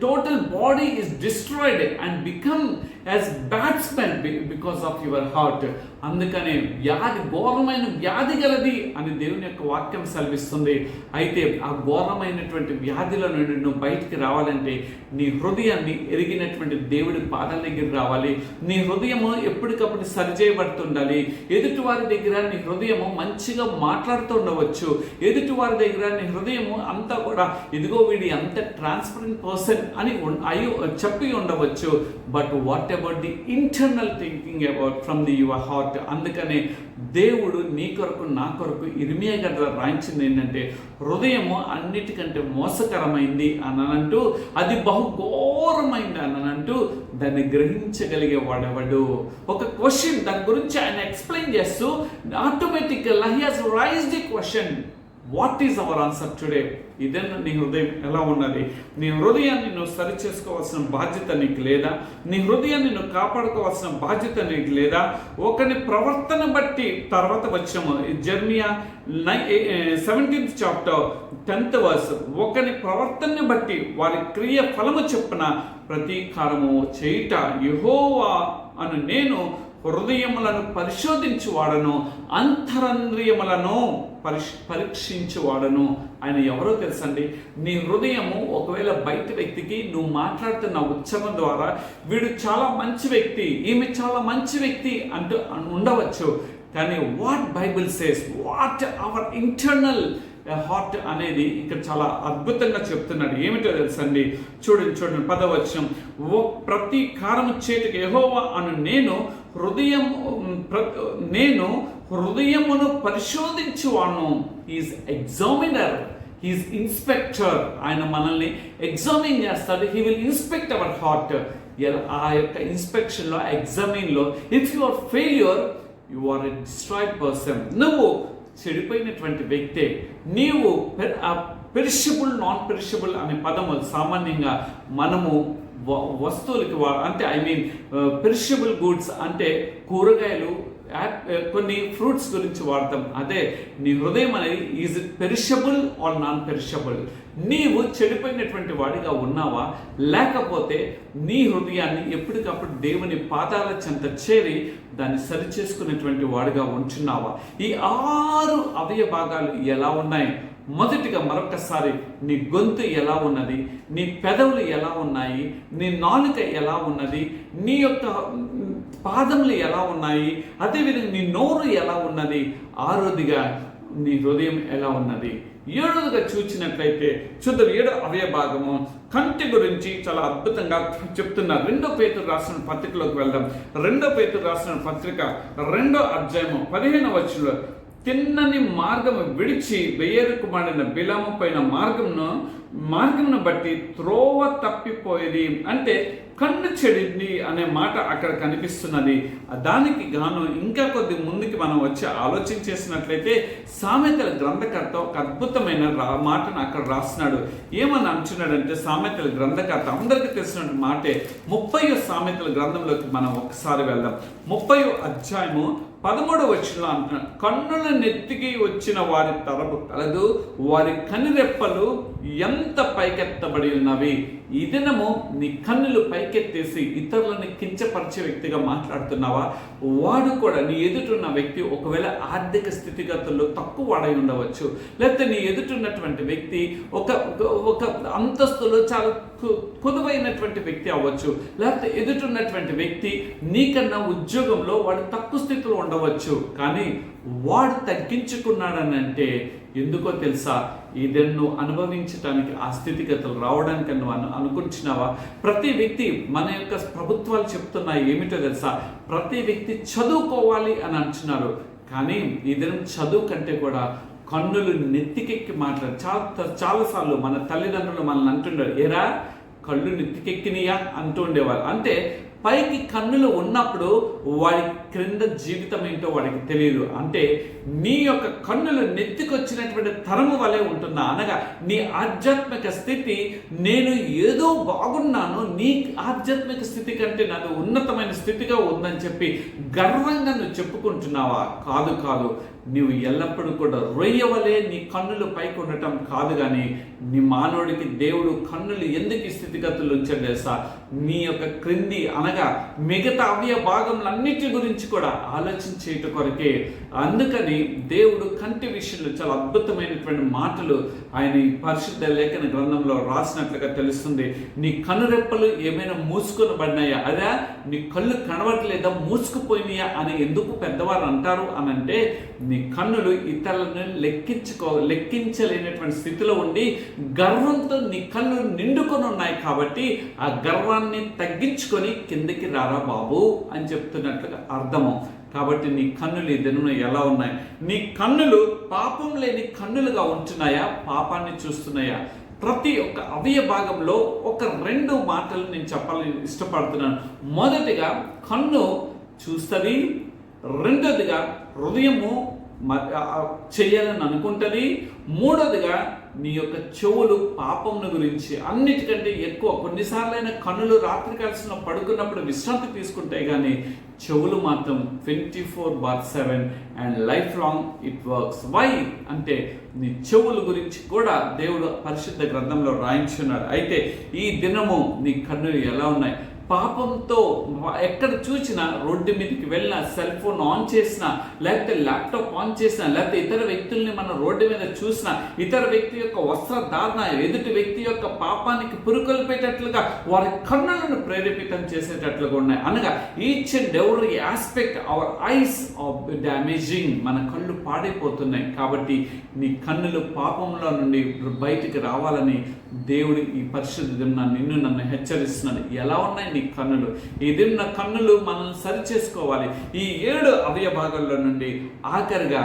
total body is destroyed and become as batsmen because of your heart. అందుకనే వ్యాధి ఘోరమైన వ్యాధి గలది అని దేవుని యొక్క వాక్యం సెలవిస్తుంది. అయితే ఆ ఘోరమైనటువంటి వ్యాధిలో నుండి నువ్వు బయటికి రావాలంటే నీ హృదయాన్ని ఎరిగినటువంటి దేవుడి పాదాల దగ్గర రావాలి. నీ హృదయము ఎప్పటికప్పుడు సరిచేయబడుతుండాలి. ఎదుటి వారి దగ్గర నీ హృదయము మంచిగా మాట్లాడుతూ ఉండవచ్చు. ఎదుటి వారి దగ్గర నీ హృదయము అంతా కూడా ఇదిగో వీడి అంత ట్రాన్స్పరెంట్ పర్సన్ అని చెప్పి ఉండవచ్చు. But what about the internal thinking about from the your heart. అందుకనే దేవుడు నీ కొరకు నా కొరకు ఇర్మియా గారు రాయించింది ఏంటంటే హృదయము అన్నిటికంటే మోసకరమైంది అని అంటూ, అది బహుఘోరమైంది అని అంటూ దాన్ని గ్రహించగలిగే వాడెవడు. ఒక క్వశ్చన్ దాని గురించి ఆయన ఎక్స్ప్లెయిన్ చేస్తూ ఆటోమేటిక్గా he has raised the question, what is our answer today? ఇదేనా నీ హృదయం ఎలా ఉన్నది? నీ హృదయాన్ని నువ్వు సరి చేసుకోవాల్సిన బాధ్యత నీకు లేదా? నీ హృదయాన్ని నువ్వు కాపాడుకోవాల్సిన బాధ్యత నీకు లేదా? ఒకని ప్రవర్తన బట్టి, తర్వాత వచ్చాము Jeremiah 17th chapter 10th verse, ఒకని ప్రవర్తనని బట్టి వారి క్రియ ఫలము చొప్పున ప్రతీకారము చేయుట యెహోవా అను నేను హృదయములను పరిశోధించువాడను, అంతరంద్రియములను పరీక్షించువాడను. ఆయన ఎవరో తెలుసండి? నీ హృదయము ఒకవేళ బయట వ్యక్తికి నువ్వు మాట్లాడుతున్న ఉత్సవం ద్వారా వీడు చాలా మంచి వ్యక్తి, ఈమె చాలా మంచి వ్యక్తి అంటూ ఉండవచ్చు. కానీ what Bible says, what hour internal heart అనేది ఇక్కడ చాలా అద్భుతంగా చెప్తున్నాడు. ఏమిటో తెలుసండి? చూడండి 10వ వచనం, ప్రతీకారము చేటుకు యెహోవా అను నేను హృదయమును పరిశోధించువాను. Is examiner, he's inspector. ఆయన మనల్ని ఎగ్జామిన్ చేస్తాడు. He will inspect our heart. ఆ యొక్క ఇన్స్పెక్షన్లో, ఎగ్జామిన్లో if you are failure you are a destroyed person. నువ్వు చెడిపోయినటువంటి వ్యక్తే. నీవు పెరిషబుల్, నాన్ పెరిషబుల్ అనే పదము సామాన్యంగా మనము వస్తువులకి అంటే పెరిషబుల్ గూడ్స్ అంటే కూరగాయలు, కొన్ని ఫ్రూట్స్ గురించి వాడతాం. అదే నీ హృదయం అనేది is it perishable or non perishable? నీవు చెడిపోయినటువంటి వాడిగా ఉన్నావా, లేకపోతే నీ హృదయాన్ని ఎప్పటికప్పుడు దేవుని పాదాల చెంత చేరి దాన్ని సరిచేసుకునేటువంటి వాడిగా ఉంటున్నావా? ఈ 6 అవయ భాగాలు ఎలా ఉన్నాయి? మొదటిగా మరొకసారి నీ గొంతు ఎలా ఉన్నది, నీ పెదవులు ఎలా ఉన్నాయి, నీ నాలుక ఎలా ఉన్నది, నీ యొక్క పాదములు ఎలా ఉన్నాయి, అదేవిధంగా నీ నోరు ఎలా ఉన్నది, 6వదిగా నీ హృదయం ఎలా ఉన్నది. 7వదిగా చూసినట్లయితే చూద్దాం. 7వ అవయ భాగము కంటి గురించి చాలా అద్భుతంగా చెప్తున్నారు. 2వ పేతురు రాసిన పత్రికలోకి వెళ్దాం. 2వ పేతురు రాసిన పత్రిక 2వ అధ్యాయము 15వ వచనంలో, తిన్నని మార్గము విడిచి బెయేరుకు మాడిన బిలాము పైన మార్గమును బట్టి త్రోవ తప్పిపోయేది. అంటే కన్ను చెడింది అనే మాట అక్కడ కనిపిస్తున్నది. దానికి గాను ఇంకా కొద్ది ముందుకి మనం వచ్చి ఆలోచన చేసినట్లయితే సామెతల గ్రంథకర్త ఒక అద్భుతమైన మాటను అక్కడ రాస్తున్నాడు. ఏమని అంటున్నాడంటే సామెతల గ్రంథకర్త అందరికీ తెలిసిన మాటే. 30వ సామెతల గ్రంథంలోకి మనం ఒకసారి వెళ్దాం. 30వ అధ్యాయము 13వ వచనంలో అంటున్నాడు, కన్నుల నెత్తికి వచ్చిన వారి తరపు కలదు, వారి కనిరెప్పలు ఎంత పైకెత్తబడి ఉన్నవి. ఈ దినము నీ కన్నులు పైకెత్తేసి ఇతరులను కించపరిచే వ్యక్తిగా మాట్లాడుతున్నావా? వాడు కూడా నీ ఎదుటున్న వ్యక్తి ఒకవేళ ఆర్థిక స్థితిగతుల్లో తక్కువ వాడై ఉండవచ్చు, లేకపోతే నీ ఎదుటున్నటువంటి వ్యక్తి ఒక అంతస్తులో చాలా కుదువైనటువంటి వ్యక్తి అవ్వచ్చు, లేకపోతే ఎదుటున్నటువంటి వ్యక్తి నీకన్నా ఉద్యోగంలో వాడు తక్కువ స్థితిలో ఉండవచ్చు. కానీ వాడు తగ్గించుకున్నాడని అంటే ఎందుకో తెలుసా? ఇదన్ను అనుభవించడానికి ఆ స్థితిగతులు రావడానికి నువ్వు అనుకుంటున్నావా? ప్రతి వ్యక్తి మన యొక్క ప్రభుత్వాలు చెప్తున్నాయి ఏమిటో తెలుసా? ప్రతి వ్యక్తి చదువుకోవాలి అని అంటున్నారు. కానీ ఈ దినం చదువు కంటే కూడా కన్నులు నెత్తికెక్కి చాలాసార్లు మన తల్లిదండ్రులు మనల్ని అంటుండారు, ఏరా కళ్ళు నెత్తికెక్కినయా అంటూ ఉండేవారు. అంటే పైకి కన్నులు ఉన్నప్పుడు వాడి క్రింద జీవితం ఏంటో వాడికి తెలియదు. అంటే నీ యొక్క కన్నులు నెత్తికొచ్చినటువంటి తరము వలె ఉంటుందా? అనగా నీ ఆధ్యాత్మిక స్థితి నేను ఏదో బాగున్నాను, నీ ఆధ్యాత్మిక స్థితి కంటే నాది ఉన్నతమైన స్థితిగా ఉందని చెప్పి గర్వంగా నువ్వు చెప్పుకుంటున్నావా? కాదు కాదు. నువ్వు ఎల్లప్పుడూ కూడా రొయ్యవలే నీ కన్నులు పైకి ఉండటం కాదు. కానీ నీ మానవుడికి దేవుడు కన్నులు ఎందుకు ఈ స్థితిగతులు వచ్చాడు తెలుసా? నీ యొక్క క్రింది అనగా మిగతా అవయ భాగములన్నిటి గురించి కూడా ఆలోచించేట కొరకే. అందుకని దేవుడు కంటి విషయంలో చాలా అద్భుతమైనటువంటి మాటలు ఆయన ఈ పరిశుద్ధ లేఖన గ్రంథంలో రాసినట్లుగా తెలుస్తుంది. నీ కనురెప్పలు ఏమైనా మూసుకొనబడినాయా? అదే నీ కళ్ళు కనబడలేదా, మూసుకుపోయినాయా అని ఎందుకు పెద్దవారు అంటారు అని అంటే, నీ కన్నులు ఇతరులను లెక్కించలేనటువంటి స్థితిలో ఉండి గర్వంతో నీ కళ్ళు నిండుకొని ఉన్నాయి. కాబట్టి ఆ గర్వాన్ని తగ్గించుకొని కిందకి రారా బాబు అని చెప్తున్నట్లుగా అర్థము. కాబట్టి నీ కన్నులు ఈ దినం ఎలా ఉన్నాయి? నీ కన్నులు పాపం లేని కన్నులుగా ఉంటున్నాయా, పాపాన్ని చూస్తున్నాయా? ప్రతి ఒక్క అవయ భాగంలో ఒక 2 మాటలు నేను చెప్పాలని ఇష్టపడుతున్నాను. మొదటిగా కన్ను చూస్తుంది, రెండోదిగా హృదయము చేయాలని అనుకుంటుంది, మూడోదిగా నీ యొక్క చెవులు పాపంను గురించి అన్నిటికంటే ఎక్కువ. కొన్నిసార్లైనా కన్నులు రాత్రి కలిసిన పడుకున్నప్పుడు విశ్రాంతి తీసుకుంటాయి, కానీ చెవులు మాత్రం 24/7 and life long it works. Why అంటే నీ చెవుల గురించి కూడా దేవుడు పరిశుద్ధ గ్రంథంలో రాయించున్నాడు. అయితే ఈ దినము నీ కన్నులు ఎలా ఉన్నాయి? పాపంతో ఎక్కడ చూసినా, రోడ్డు మీదకి వెళ్ళినా, సెల్ ఫోన్ ఆన్ చేసినా, లేకపోతే ల్యాప్టాప్ ఆన్ చేసినా, లేకపోతే ఇతర వ్యక్తుల్ని మనం రోడ్డు మీద చూసినా, ఇతర వ్యక్తి యొక్క వస్త్రధారణ ఎదుటి వ్యక్తి యొక్క పాపానికి పురుకొల్పేటట్లుగా వారి కన్నులను ప్రేరేపితం చేసేటట్లుగా ఉన్నాయి. అనగా each and every aspect our eyes of damaging, మన కళ్ళు పాడైపోతున్నాయి. కాబట్టి నీ కన్నులు పాపంలో నుండి బయటికి రావాలని దేవుడు ఈ పరిశుద్ధ దినం నన్ను హెచ్చరిస్తున్నాడు. ఎలా ఉన్నాయి నీ కన్నులు? ఈ దిన కన్నులు మనల్ని సరి చేసుకోవాలి. ఈ 7 అవయ భాగాల్లో నుండి ఆఖరిగా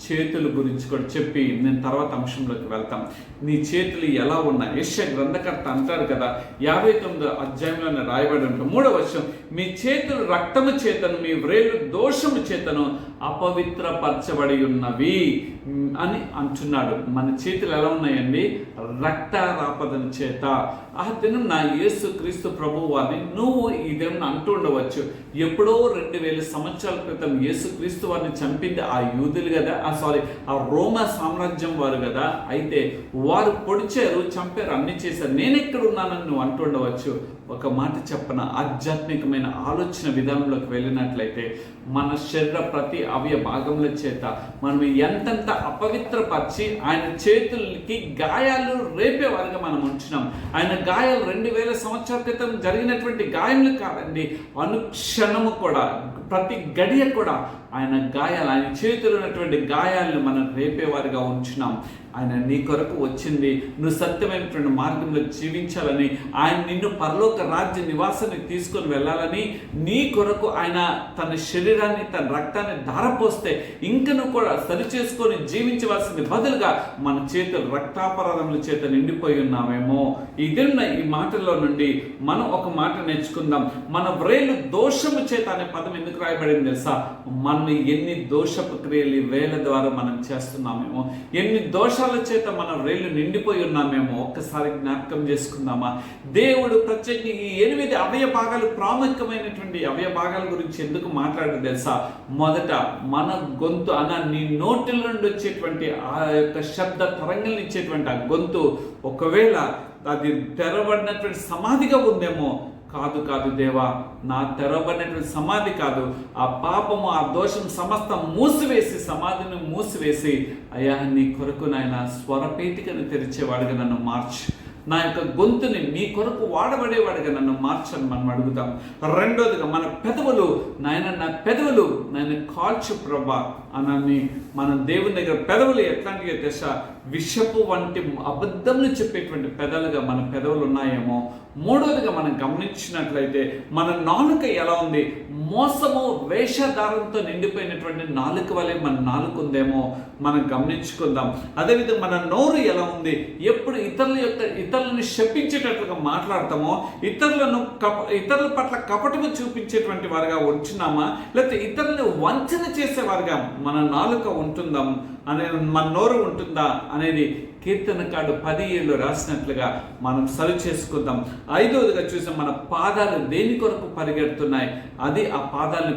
చేతుల గురించి కూడా చెప్పి నేను తర్వాత అంశంలోకి వెళ్తాం. నీ చేతులు ఎలా ఉన్నాయి? యెషయా గ్రంథకర్త అంటారు కదా, 59వ అధ్యాయంలోనే రాయబడి ఉంటుంది 3వ వచనం, మీ చేతులు రక్తము చేతను, మీ వ్రేళ్ళు దోషము చేతను అపవిత్రపరచబడి ఉన్నవి అని అంటున్నాడు. మన చేతులు ఎలా ఉన్నాయండి? రక్తరాపదన చేత. ఆ దినం నా యేసు క్రీస్తు ప్రభువు వారిని నువ్వు ఈ దినం అంటూ ఉండవచ్చు, ఎప్పుడో 2000 సంవత్సరాల క్రితం యేసు క్రీస్తు వారిని చంపింది ఆ యూదులు కదా, ఆ రోమా సామ్రాజ్యం వారు కదా. అయితే వారు పొడిచారు, చంపారు, అన్ని చేశారు. నేను ఎక్కడ ఉన్నానని నువ్వు అంటూ ఉండవచ్చు. ఒక మాట చెప్పన, ఆధ్యాత్మికమైన ఆలోచన విధానంలోకి వెళ్ళినట్లయితే మన శరీర ప్రతి అవయ భాగముల చేత మనం ఎంతెంత అపవిత్రపరిచి ఆయన చేతులకి గాయాలు రేపేవారుగా మనం ఉంచినాం. ఆయన గాయాలు 2000 సంవత్సరాల క్రితం జరిగినటువంటి గాయములు కాదండి, అనుక్షణము కూడా, ప్రతి గడియ కూడా ఆయన గాయాలు, ఆయన చేతులు ఉన్నటువంటి గాయాలను మనం రేపేవారిగా ఉంచినాం. ఆయన నీ కొరకు వచ్చింది నువ్వు సత్యమైనటువంటి మార్గంలో జీవించాలని, ఆయన నిన్ను పరలోక రాజ్య నివాసానికి తీసుకొని వెళ్ళాలని, నీ కొరకు ఆయన తన శరీరాన్ని, తన రక్తాన్ని ధారపోస్తే ఇంకను కూడా సరి చేసుకొని జీవించవలసింది బదులుగా మన చేతులు రక్తాపరాధముల చేత నిండిపోయి ఉన్నామేమో. ఇదిన్న ఈ మాటల్లో నుండి మనం ఒక మాట నేర్చుకుందాం. మన వ్రేలు దోషము చేత అనే పదం ఎందుకు రాయబడింది తెలుసా? మనం ఎన్ని దోషపు క్రియలు వేల ద్వారా మనం చేస్తున్నామేమో, ఎన్ని దోషాల చేత మన వ్రేళ్ళు నిండిపోయి ఉన్నామేమో ఒక్కసారి జ్ఞాపకం చేసుకుందామా? దేవుడు ప్రత్యేకంగా ఈ 8 అవయ భాగాలు, ప్రాముఖ్యమైనటువంటి అవయ భాగాల గురించి ఎందుకు మాట్లాడారు తెలుసా? మొదట మన గొంతు నీ నోటిల నుండి వచ్చేటువంటి ఆ యొక్క శబ్ద తరంగల్ని ఇచ్చేటువంటి ఆ గొంతు ఒకవేళ అది తెరవబడినటువంటి సమాధిగా ఉందేమో. కాదు కాదు దేవా, నా తెరవబడినటువంటి సమాధి కాదు, ఆ పాపము ఆ దోషం సమస్తం మూసివేసి, సమాధిని మూసివేసి, అయ్యా నీ కొరకు నాయన స్వరపేటికను తెరిచేవాడుగా నన్ను మార్చు, నా యొక్క గొంతుని నీ కొరకు వాడబడేవాడిగా నన్ను మార్చని మనం అడుగుతాం. రెండోదిగా మన పెదవులు, నా పెదవులు కాల్చు ప్రభా అని మనం దేవుని దగ్గర పెదవులు ఎట్లాంటివి తెలుసా, విషపు వంటి అబద్ధములు చెప్పేటువంటి పెదవులుగా మన పెదవులు ఉన్నాయేమో. మూడోదిగా మనం గమనించినట్లయితే మన నాలుక ఎలా ఉంది, మోసము వేషధారంతో నిండిపోయినటువంటి నాలుక వలె మన నాలుక ఉందేమో మనం గమనించుకుందాం. అదేవిధంగా మన నోరు ఎలా ఉంది, ఎప్పుడు ఇతరులని శపించేటట్లుగా మాట్లాడతామో, ఇతరుల పట్ల కపటము చూపించేటువంటి వారుగా ఉంటున్నామా, లేకపోతే ఇతరులను వంచన చేసేవారుగా మన నాలుక ఉంటుందా మన నోరు ఉంటుందా అనేది కీర్తనకారుడు 10 రాసినట్లుగా మనం సరి చేసుకుందాం. ఐదవదిగా చూసాం, మన పాదాలు దేని కొరకు పరిగెడుతున్నాయి, అది ఆ పాదాలను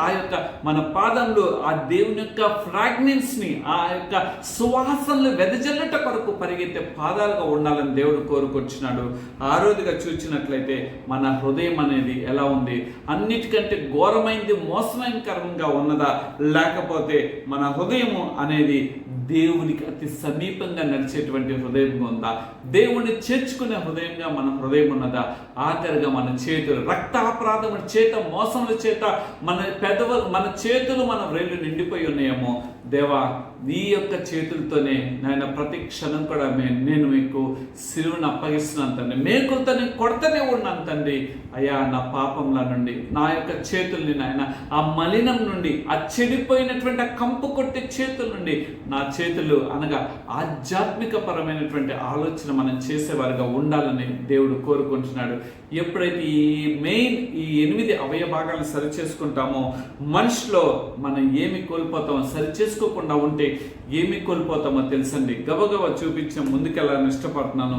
ఆ యొక్క మన పాదంలో ఆ దేవుని యొక్క ఫ్రాగ్రెన్స్ని, ఆ యొక్క సువాసనలు వెదజల్లట కొరకు పరిగెత్తే పాదాలుగా ఉండాలని దేవుడు కోరుకొచ్చినాడు. ఆరోదిగా చూసినట్లయితే మన హృదయం అనేది ఎలా ఉంది, అన్నిటికంటే ఘోరమైనది మోసమైనకరంగా ఉన్నదా, లేకపోతే మన హృదయము అనేది దేవునికి అతి సమీపంగా నడిచేటువంటి హృదయంగా ఉందా, దేవుణ్ణి చేర్చుకునే హృదయంగా మన హృదయం ఉన్నదా. ఆఖరిగా మన చేతులు రక్తాపరాధం చేత, మోసముల చేత మన చేతులు మన వ్రేళ్ళు నిండిపోయి ఉన్నాయేమో. దేవా, నీ యొక్క చేతులతోనే నాయన ప్రతి క్షణం కూడా నేను మీకు సిలువను అప్పగిస్తున్నాను తండ్రి, మేకులతో నేను కొడతనే ఉన్నాను తండ్రి. అయ్యా, నా పాపంల నుండి నా యొక్క చేతుల్ని నాయన ఆ మలినం నుండి, ఆ చెడిపోయినటువంటి ఆ కంపు కొట్టే చేతుల నుండి నా చేతులు అనగా ఆధ్యాత్మిక పరమైనటువంటి ఆలోచన మనం చేసేవారుగా ఉండాలని దేవుడు కోరుకుంటున్నాడు. ఎప్పుడైతే ఈ 8 అవయవ భాగాలను సరి చేసుకుంటామో, మనిషిలో మనం ఏమి కోల్పోతామో, సరి చేసుకోకుండా ఉంటే ఏమి కోల్పోతామో తెలుసండి. గబగబ చూపించే ముందుకెళ్ళాలని ఇష్టపడుతున్నాను.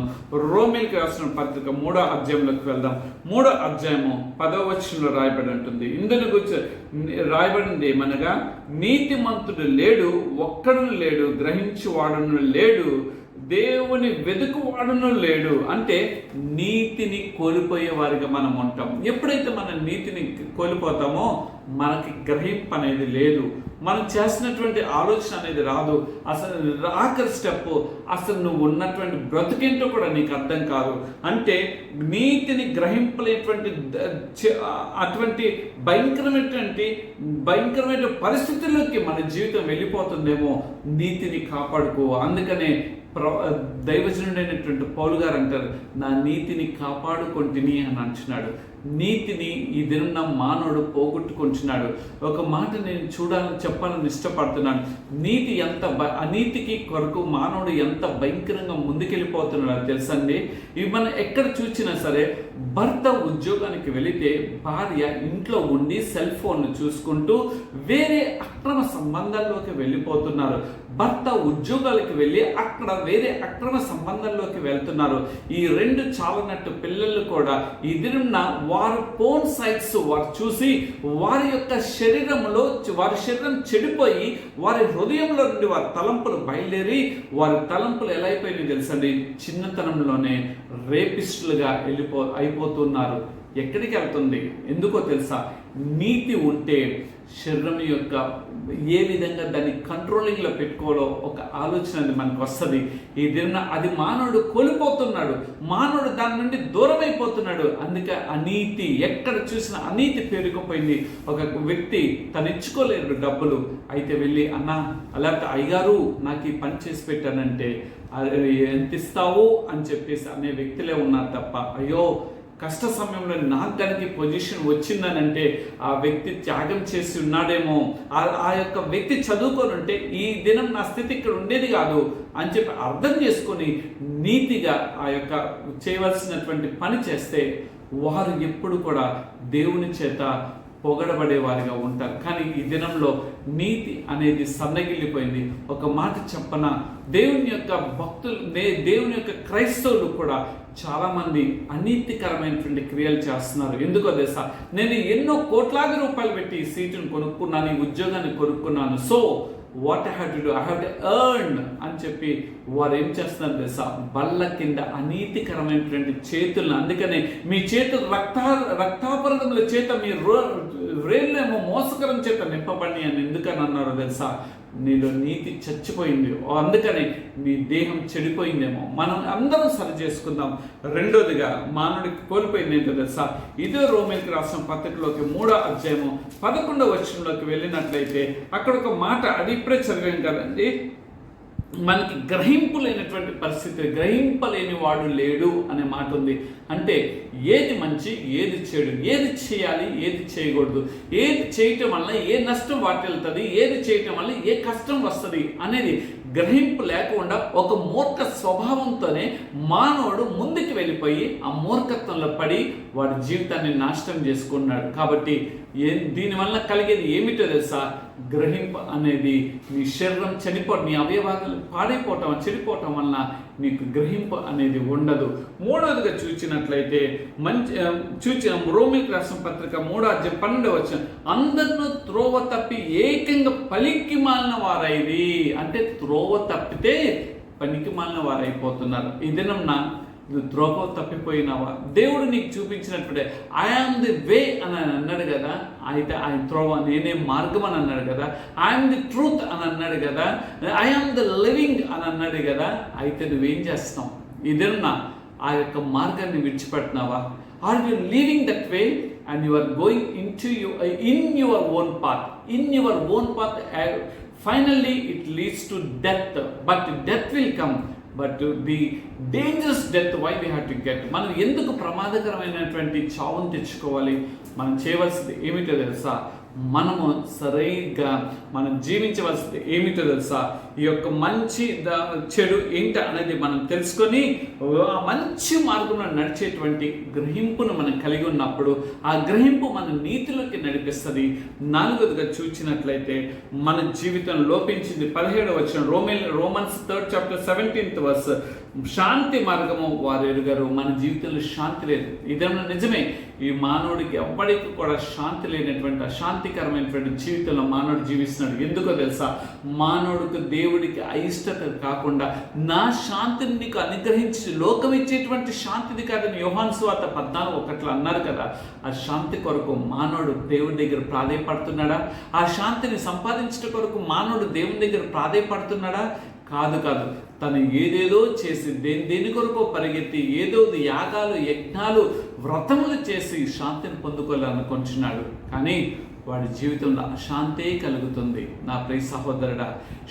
రోమీయులకు రాసిన పత్రిక 3వ అధ్యాయంలోకి వెళ్దాం. 3వ అధ్యాయము 10వ వచనంలో రాయబడి ఉంటుంది. ఇందులో గురించి రాయబడింది ఏమనగా, నీతిమంతుడు లేడు, ఒక్కడు లేడు, గ్రహించువాడును లేడు, దేవుని వెతుకువాడును లేడు. అంటే నీతిని కోల్పోయే వారిగా మనం ఉంటాం. ఎప్పుడైతే మనం నీతిని కోల్పోతామో మనకి గ్రహింపు అనేది లేదు, మనం చేసినటువంటి ఆలోచన అనేది రాదు. అసలు ఆఖరి స్టెప్, అసలు నువ్వు ఉన్నటువంటి బ్రతుకేంటో కూడా నీకు అర్థం కాదు. అంటే నీతిని గ్రహింపలేటువంటి అటువంటి భయంకరమైన పరిస్థితుల్లోకి మన జీవితం వెళ్ళిపోతుందేమో. నీతిని కాపాడుకో. అందుకనే దైవజనుడైనటువంటి పౌలు గారు అంటారు, నా నీతిని కాపాడుకుంటుని అని అంటున్నాడు. నీతిని ఈ దినం మానవుడు పోగొట్టుకుంటున్నాడు. ఒక మాట నేను చెప్పాలని ఇష్టపడుతున్నాను. నీతి అనీతికి కొరకు మానవుడు ఎంత భయంకరంగా ముందుకెళ్ళిపోతున్నాడో తెలుసండి. ఇవి మనం ఎక్కడ చూసినా సరే, భర్త ఉద్యోగానికి వెళితే భార్య ఇంట్లో ఉండి సెల్ ఫోన్ చూసుకుంటూ వేరే అక్రమ సంబంధాల్లోకి వెళ్ళిపోతున్నారు. భర్త ఉద్యోగాలకు వెళ్ళి అక్కడ వేరే అక్రమ సంబంధంలోకి వెళ్తున్నారు. ఈ 2 చాలనట్టు పిల్లలు కూడా ఈ దినం వారు పోర్న్ సైట్స్ వారు చూసి వారి యొక్క వారి శరీరం చెడిపోయి వారి హృదయంలో నుండి వారి తలంపులు బయలుదేరి వారి తలంపులు ఎలా అయిపోయినాయి తెలుసండి, చిన్నతనంలోనే రేపిస్టులుగా అయిపోతున్నారు. ఎక్కడికి వెళ్తుంది? ఎందుకో తెలుసా? నీతి ఉంటే శరీరం యొక్క ఏ విధంగా దాన్ని కంట్రోలింగ్లో పెట్టుకోవాలో ఒక ఆలోచన అది మనకు వస్తుంది. ఈ దిన అది మానవుడు కోల్పోతున్నాడు, మానవుడు దాని నుండి దూరం అయిపోతున్నాడు. అందుకే అనీతి, ఎక్కడ చూసినా అనీతి పెరిగిపోయింది. ఒక వ్యక్తి తను ఇచ్చుకోలేడు డబ్బులు, అయితే వెళ్ళి అన్నా అలాంటి అయ్యగారు నాకు ఈ పని చేసి పెట్టానంటే ఎంత ఇస్తావు అని చెప్పేసి అనే వ్యక్తులే ఉన్నారు తప్ప, అయ్యో కష్ట సమయంలో నాకు దానికి పొజిషన్ వచ్చిందనంటే ఆ వ్యక్తి త్యాగం చేసి ఉన్నాడేమో, ఆ యొక్క వ్యక్తి చదువుకొని ఉంటే ఈ దినం నా స్థితి ఇక్కడ ఉండేది కాదు అని చెప్పి అర్థం చేసుకొని నీతిగా ఆ యొక్క చేయవలసినటువంటి పని చేస్తే వారు ఎప్పుడు కూడా దేవుని చేత పొగడబడేవారిగా ఉంటారు. కానీ ఈ దినంలో నీతి అనేది సన్నగిల్లిపోయింది. ఒక మాట చెప్పన, దేవుని యొక్క భక్తులు, దేవుని యొక్క క్రైస్తవులు కూడా చాలామంది అనీతికరమైనటువంటి క్రియలు చేస్తున్నారు. ఎందుకో తెలుసా? నేను ఎన్నో కోట్లాది రూపాయలు పెట్టి ఈ సీటును కొనుక్కున్నాను, ఈ ఉద్యోగాన్ని కొనుక్కున్నాను, so what I have to do, I have to earn అని చెప్పి వారు ఏం చేస్తున్నారు తెలుసా, బల్ల కింద అనీతికరమైనటువంటి చేతులను, అందుకనే మీ చేతులు రక్తాపరదముల చేత మీ వ్రేళ్ళేమో మోసకరం చేత నింపబడి అని ఎందుకని అన్నారో తెలుసా, నీలో నీతి చచ్చిపోయింది, అందుకని మీ దేహం చెడిపోయిందేమో. మనం అందరం సరి చేసుకుందాం. రెండోదిగా మానవుడికి కోల్పోయింది ఏంటో తెలుసా, ఇదే రోమీయులకు రాసిన పత్రికలోకి 3వ అధ్యాయము 11వ వచనంలోకి వెళ్ళినట్లయితే అక్కడ ఒక మాట, అది ఇప్పుడే చదివాం కదండి, మనకి గ్రహింపులేనటువంటి పరిస్థితి, గ్రహింపలేని వాడు లేడు అనే మాట ఉంది. అంటే ఏది మంచి, ఏది చెడు, ఏది చేయాలి, ఏది చేయకూడదు, ఏది చేయటం వల్ల ఏ నష్టం వాటిల్లుతుంది, ఏది చేయటం వల్ల ఏ కష్టం వస్తుంది అనేది గ్రహింపు లేకుండా ఒక మూర్ఖ స్వభావంతోనే మానవుడు ముందుకు వెళ్ళిపోయి ఆ మూర్ఖత్వంలో పడి వాడి జీవితాన్ని నాశనం చేసుకున్నాడు. కాబట్టి దీనివల్ల కలిగేది ఏమిటో తెలుసా, గ్రహింపు అనేది నీ శరీరం చనిపోవడం, నీ అవయవాలు పాడైపోవటం, చెడిపోవటం వలన నీకు గ్రహింపు అనేది ఉండదు. మూడవదిగా చూసినట్లయితే రోమీయులకు రాసిన పత్రిక 3వ అధ్యాయం 12వ వచనం, అందరినూ త్రోవ తప్పి ఏకంగా పలికి మాలిన వారైది. అంటే త్రోవ తప్పితే పనికి మాలిన వారైపోతున్నారు. ఈ దినం నువ్వు త్రోవ తప్పిపోయినావా, దేవుడు నీకు చూపించినప్పుడే ఐ ఆమ్ ది వే అని అన్నాడు కదా, అయితే ఆయన త్రోవ, నేనే మార్గం అని అన్నాడు కదా, ఐఎమ్ ది ట్రూత్ అని అన్నాడు కదా, ఐ ఆమ్ ది లివింగ్ అని అన్నాడు కదా, అయితే నువ్వేం చేస్తావు? ఇదేనా ఆ యొక్క మార్గాన్ని విడిచిపెట్టినావా? Are you living that way and you are going in your own path, finally it leads to death, but death will come, but the dangerous death why we have to get. మనం ఎందుకు ప్రమాదకరమైనటువంటి చావును తెచ్చుకోవాలి? మనం చేయవలసింది ఏమిటో తెలుసా, మనము సరిగ్గా మనం జీవించవలసింది ఏమిటో తెలుసా, ఈ యొక్క మంచి చెడు ఏంట అనేది మనం తెలుసుకొని ఆ మంచి మార్గంలో నడిచేటువంటి గ్రహింపును మనం కలిగి ఉన్నప్పుడు ఆ గ్రహింపు మన నీతిలోకి నడిపిస్తుంది. 4వదిగా చూసినట్లయితే మన జీవితం లోపించింది. 17వ వచనం, Romans 3rd chapter 17th verse, శాంతి మార్గము వారు ఎరుగరు. మన జీవితంలో శాంతి లేదు. ఇదేమన్నా నిజమే, ఈ మానవుడికి ఎవ్వడికి కూడా శాంతి లేనటువంటి అశాంతికరమైనటువంటి జీవితంలో మానవుడు జీవిస్తున్నాడు. ఎందుకో తెలుసా, మానవుడికి దేవుడికి అయిష్టత కాకుండా నా శాంతిని నీకు అనుగ్రహించి లోకం ఇచ్చేటువంటి శాంతిది కాదని యోహాను సువార్త 14:1 అన్నారు కదా. ఆ శాంతి కొరకు మానవుడు దేవుడి దగ్గర ప్రాధేయపడుతున్నాడా? ఆ శాంతిని సంపాదించడం కొరకు మానవుడు దేవుని దగ్గర ప్రాధేయపడుతున్నాడా? కాదు. తను ఏదేదో చేసి దేని కొరకు పరిగెత్తి ఏదో యాగాలు, యజ్ఞాలు, వ్రతములు చేసి శాంతిని పొందుకోవాలనుకుంటున్నాడు. కానీ వాడి జీవితంలో అశాంతే కలుగుతుంది. నా ప్రియ సహోదరుడా,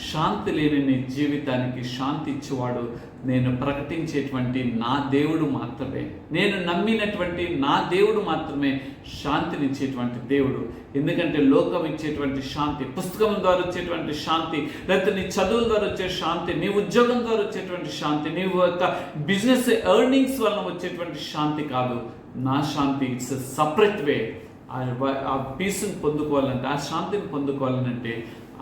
శాంతి లేని నీ జీవితానికి శాంతి ఇచ్చేవాడు నేను ప్రకటించేటువంటి నా దేవుడు మాత్రమే, నేను నమ్మినటువంటి నా దేవుడు మాత్రమే శాంతినిచ్చేటువంటి దేవుడు. ఎందుకంటే లోకం ఇచ్చేటువంటి శాంతి, పుస్తకం ద్వారా వచ్చేటువంటి శాంతి, లేకపోతే నీ చదువుల ద్వారా వచ్చే శాంతి, నీ ఉద్యోగం ద్వారా వచ్చేటువంటి శాంతి, నీ యొక్క బిజినెస్ ఎర్నింగ్స్ వలన వచ్చేటువంటి శాంతి కాదు. నా శాంతి ఇట్స్ సపరేట్ వే. ఆ పీస్ని పొందుకోవాలంటే, ఆ శాంతిని పొందుకోవాలంటే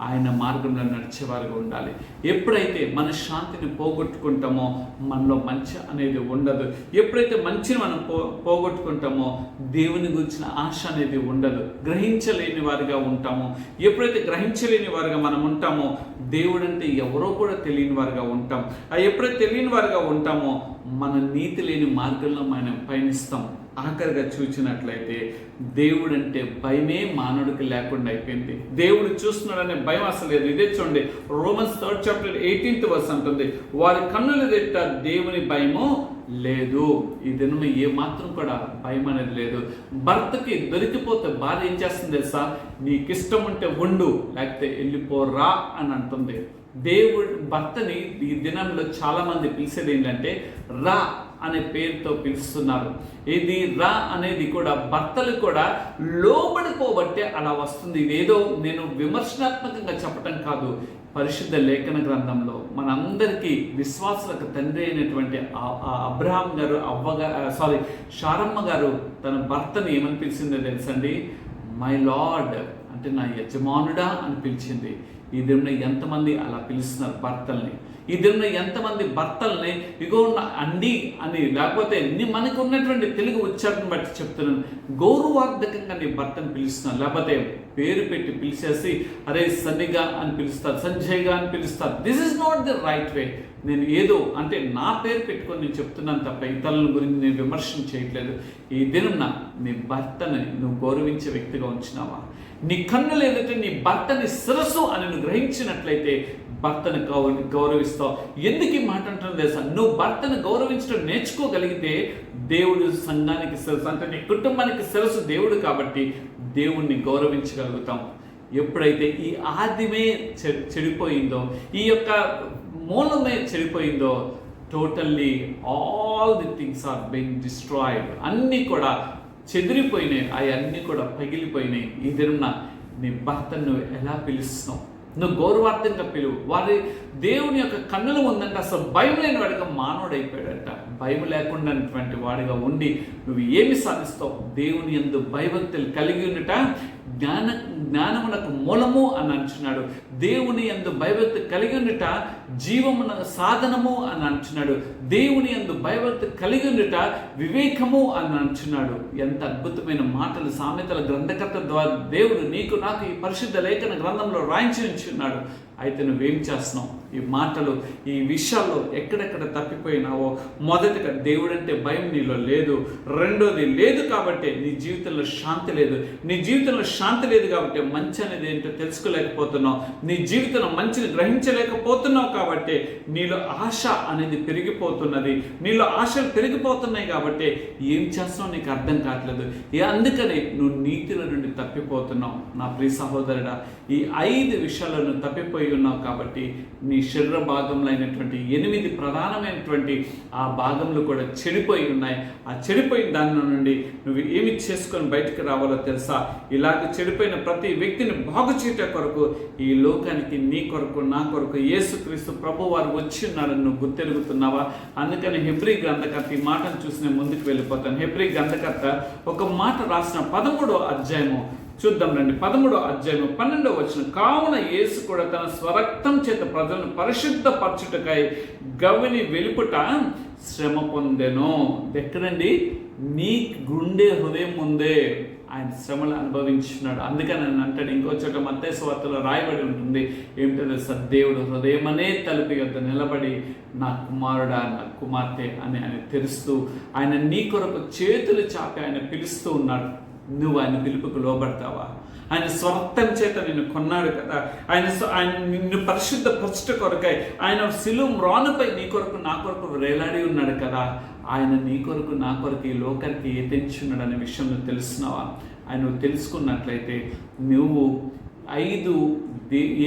ఆయన మార్గంలో నడిచేవారుగా ఉండాలి. ఎప్పుడైతే మన శాంతిని పోగొట్టుకుంటామో మనలో మంచి అనేది ఉండదు. ఎప్పుడైతే మంచిని మనం పోగొట్టుకుంటామో దేవుని గురించిన ఆశ అనేది ఉండదు. గ్రహించలేని వారిగా ఉంటామో, ఎప్పుడైతే గ్రహించలేని వారిగా మనం ఉంటామో దేవుడు అంటే ఎవరో కూడా తెలియని వారిగా ఉంటాం. ఎప్పుడైతే తెలియని వారిగా ఉంటామో మన నీతి లేని మార్గంలో మనం పయనిస్తాం. ఆఖరిగా చూసినట్లయితే దేవుడు అంటే భయమే మానవుడికి లేకుండా అయిపోయింది. దేవుడు చూస్తున్నాడనే భయం అసలు లేదు. ఇదే చూడండి, Romans 3rd chapter 18th verse అంటుంది, వారి కన్నుల ఎదుట దేవుని భయము లేదు. ఈ దినం ఏ మాత్రం కూడా భయం అనేది లేదు. భర్తకి దొరికిపోతే భార్య ఏం చేస్తుంది తెలుసా, నీకు ఇష్టం ఉంటే ఉండు, లేకపోతే వెళ్ళిపోరా అని అంటుంది. దేవుడు భర్తని ఈ దినంలో చాలా మంది పిలిచేది ఏంటంటే రా అనే పేరుతో పిలుస్తున్నారు. ఇది రా అనేది కూడా భర్తలు కూడా లోబడిపోబట్టే అలా వస్తుంది. ఇదేదో నేను విమర్శనాత్మకంగా చెప్పటం కాదు. పరిశుద్ధ లేఖన గ్రంథంలో మనందరికీ విశ్వాసులకు తండ్రి అయినటువంటి అబ్రహాం గారు శారమ్మ గారు తన భర్తను ఏమని పిలిచిందో తెలుసండి, మై లార్డ్ అంటే నా యజమానుడా అని పిలిచింది. ఈ దినం ఎంతమంది అలా పిలుస్తున్నారు భర్తల్ని? ఈ దిన ఎంతమంది భర్తల్ని ఇగో అండి అని, లేకపోతే మనకు ఉన్నటువంటి తెలుగు ఉచ్చారణ బట్టి చెప్తున్నాను, గౌరవార్థకంగా నీ భర్తను పిలుస్తున్నాను, లేకపోతే పేరు పెట్టి పిలిచేసి అరే సన్నిగా అని పిలుస్తారు, సంజయ్గా అని పిలుస్తారు. This is not the right way. నేను ఏదో అంటే నా పేరు పెట్టుకొని నేను చెప్తున్నాను తప్ప ఇతరుల గురించి నేను విమర్శన చేయట్లేదు. ఈ దినం నీ భర్తని నువ్వు గౌరవించే వ్యక్తిగా ఉంచినావా? నీ కన్నులు ఏదైతే నీ భర్తని శిరస్సు అని నువ్వు గ్రహించినట్లయితే భర్తను గౌరవిస్తావు. ఎందుకు ఈ మాట అంటున్నది తెలుసా? నువ్వు భర్తను గౌరవించడం నేర్చుకోగలిగితే దేవుడు సంఘానికి శిరస్సు, అంటే నీ కుటుంబానికి శిరస్సు దేవుడు కాబట్టి దేవుణ్ణి గౌరవించగలుగుతాం. ఎప్పుడైతే ఈ ఆదిమే చెడిపోయిందో, ఈ యొక్క మూలమే చెడిపోయిందో, totally all the things are being destroyed. అన్నీ కూడా చెదిరిపోయినాయి, అవన్నీ కూడా పగిలిపోయినాయి. ఈ దిన నీ భర్తను నువ్వు ఎలా పిలుస్తున్నావు? నువ్వు గౌరవార్థంగా పిలువు. వారి దేవుని యొక్క కన్నుల ఉందంటే అసలు భయం లేని వాడిగా మానవుడైపోయాడంట. భయం లేకుండాటువంటి వాడిగా ఉండి నువ్వు ఏమి సాధిస్తావు? దేవుని యందు భయభక్తులు కలిగి ఉన్నట జ్ఞానమునకు మూలము అని అంటున్నాడు. దేవుని యందు భయభక్తి కలిగి ఉన్నట జీవమున సాధనము అని అంటున్నాడు. దేవుని యందు భయభక్తి కలిగి ఉన్నట వివేకము అని అంటున్నాడు. ఎంత అద్భుతమైన మాటలు సామెతల గ్రంథకర్త ద్వారా దేవుడు నీకు నాకు ఈ పరిశుద్ధ లేఖన గ్రంథంలో రాయించి ఉంచున్నాడు. అయితే నువ్వేం చేస్తున్నావు? ఈ మాటలు, ఈ విషయాల్లో ఎక్కడెక్కడ తప్పిపోయినావో, మొదటగా దేవుడంటే భయం నీలో లేదు. రెండోది లేదు కాబట్టి నీ జీవితంలో శాంతి లేదు. నీ జీవితంలో శాంతి లేదు కాబట్టి మంచి అనేది ఏంటో తెలుసుకోలేకపోతున్నావు. నీ జీవితంలో మంచిని గ్రహించలేకపోతున్నావు కాబట్టి నీలో ఆశ అనేది పెరిగిపోతున్నది. నీలో ఆశలు పెరిగిపోతున్నాయి కాబట్టి ఏం చేస్తున్నావు నీకు అర్థం కావట్లేదు. అందుకని నువ్వు నీతిల నుండి తప్పిపోతున్నావు. నా ప్రియ సహోదరుడా, ఈ 5 విషయాలను తప్పిపోయి ఉన్నావు కాబట్టి నీ శరీర భాగంలో అయినటువంటి 8 ప్రధానమైనటువంటి ఆ భాగంలో కూడా చెడిపోయి ఉన్నాయి. ఆ చెడిపోయిన దాని నుండి నువ్వు ఏమి చేసుకొని బయటకు రావాలో తెలుసా? ఇలాగ చెడిపోయిన ప్రతి వ్యక్తిని బాగు చేయట కొరకు ఈ లోకానికి నీ కొరకు నా కొరకు యేసుక్రీస్తు ప్రభు వారు వచ్చి ఉన్నారని నువ్వు గుర్తెరుగుతున్నావా? అందుకని హెబ్రీ గ్రంథకర్త ఈ మాటను చూసి నేను ముందుకు వెళ్ళిపోతాను. హెబ్రీ గ్రంథకర్త ఒక మాట రాసిన 13వ అధ్యాయము చూద్దాం రండి. 13వ అధ్యాయం 12వ వచనం, కావున యేసు కూడా తన స్వరక్తం చేత ప్రజలను పరిశుద్ధపరచుటకై గవిని వెలుపుట శ్రమ పొందెను. ఎక్కడండి? నీ గుండె హృదయం ముందే ఆయన శ్రమలు అనుభవించున్నాడు. అందుకని ఆయన అంటాడు, ఇంకో చోట మత్తయి సువార్తలో రాయబడి ఉంటుంది ఏమిటో, సద్దేవుడు హృదయం అనే తలుపు యొద్ద నిలబడి నా కుమారుడా నా కుమార్తె అని ఆయన తెరుస్తూ ఆయన నీ కొరకు చేతులు చాపి ఆయన పిలుస్తూ ఉన్నాడు. నువ్వు ఆయన పిలుపుకు లోబడతావా? ఆయన స్వార్థం చేత నిన్ను కొన్నాడు కదా. ఆయన నిన్ను పరిశుద్ధపరచుట కొరకై ఆయన శిలువ మ్రానుపై నీ కొరకు నా కొరకు వేలాడి ఉన్నాడు కదా. ఆయన నీ కొరకు నా కొరకు ఈ లోకానికి ఏ తెంచున్నాడు అనే విషయం నువ్వు తెలుసుకున్నావా? ఆయన నువ్వు తెలుసుకున్నట్లయితే నువ్వు 5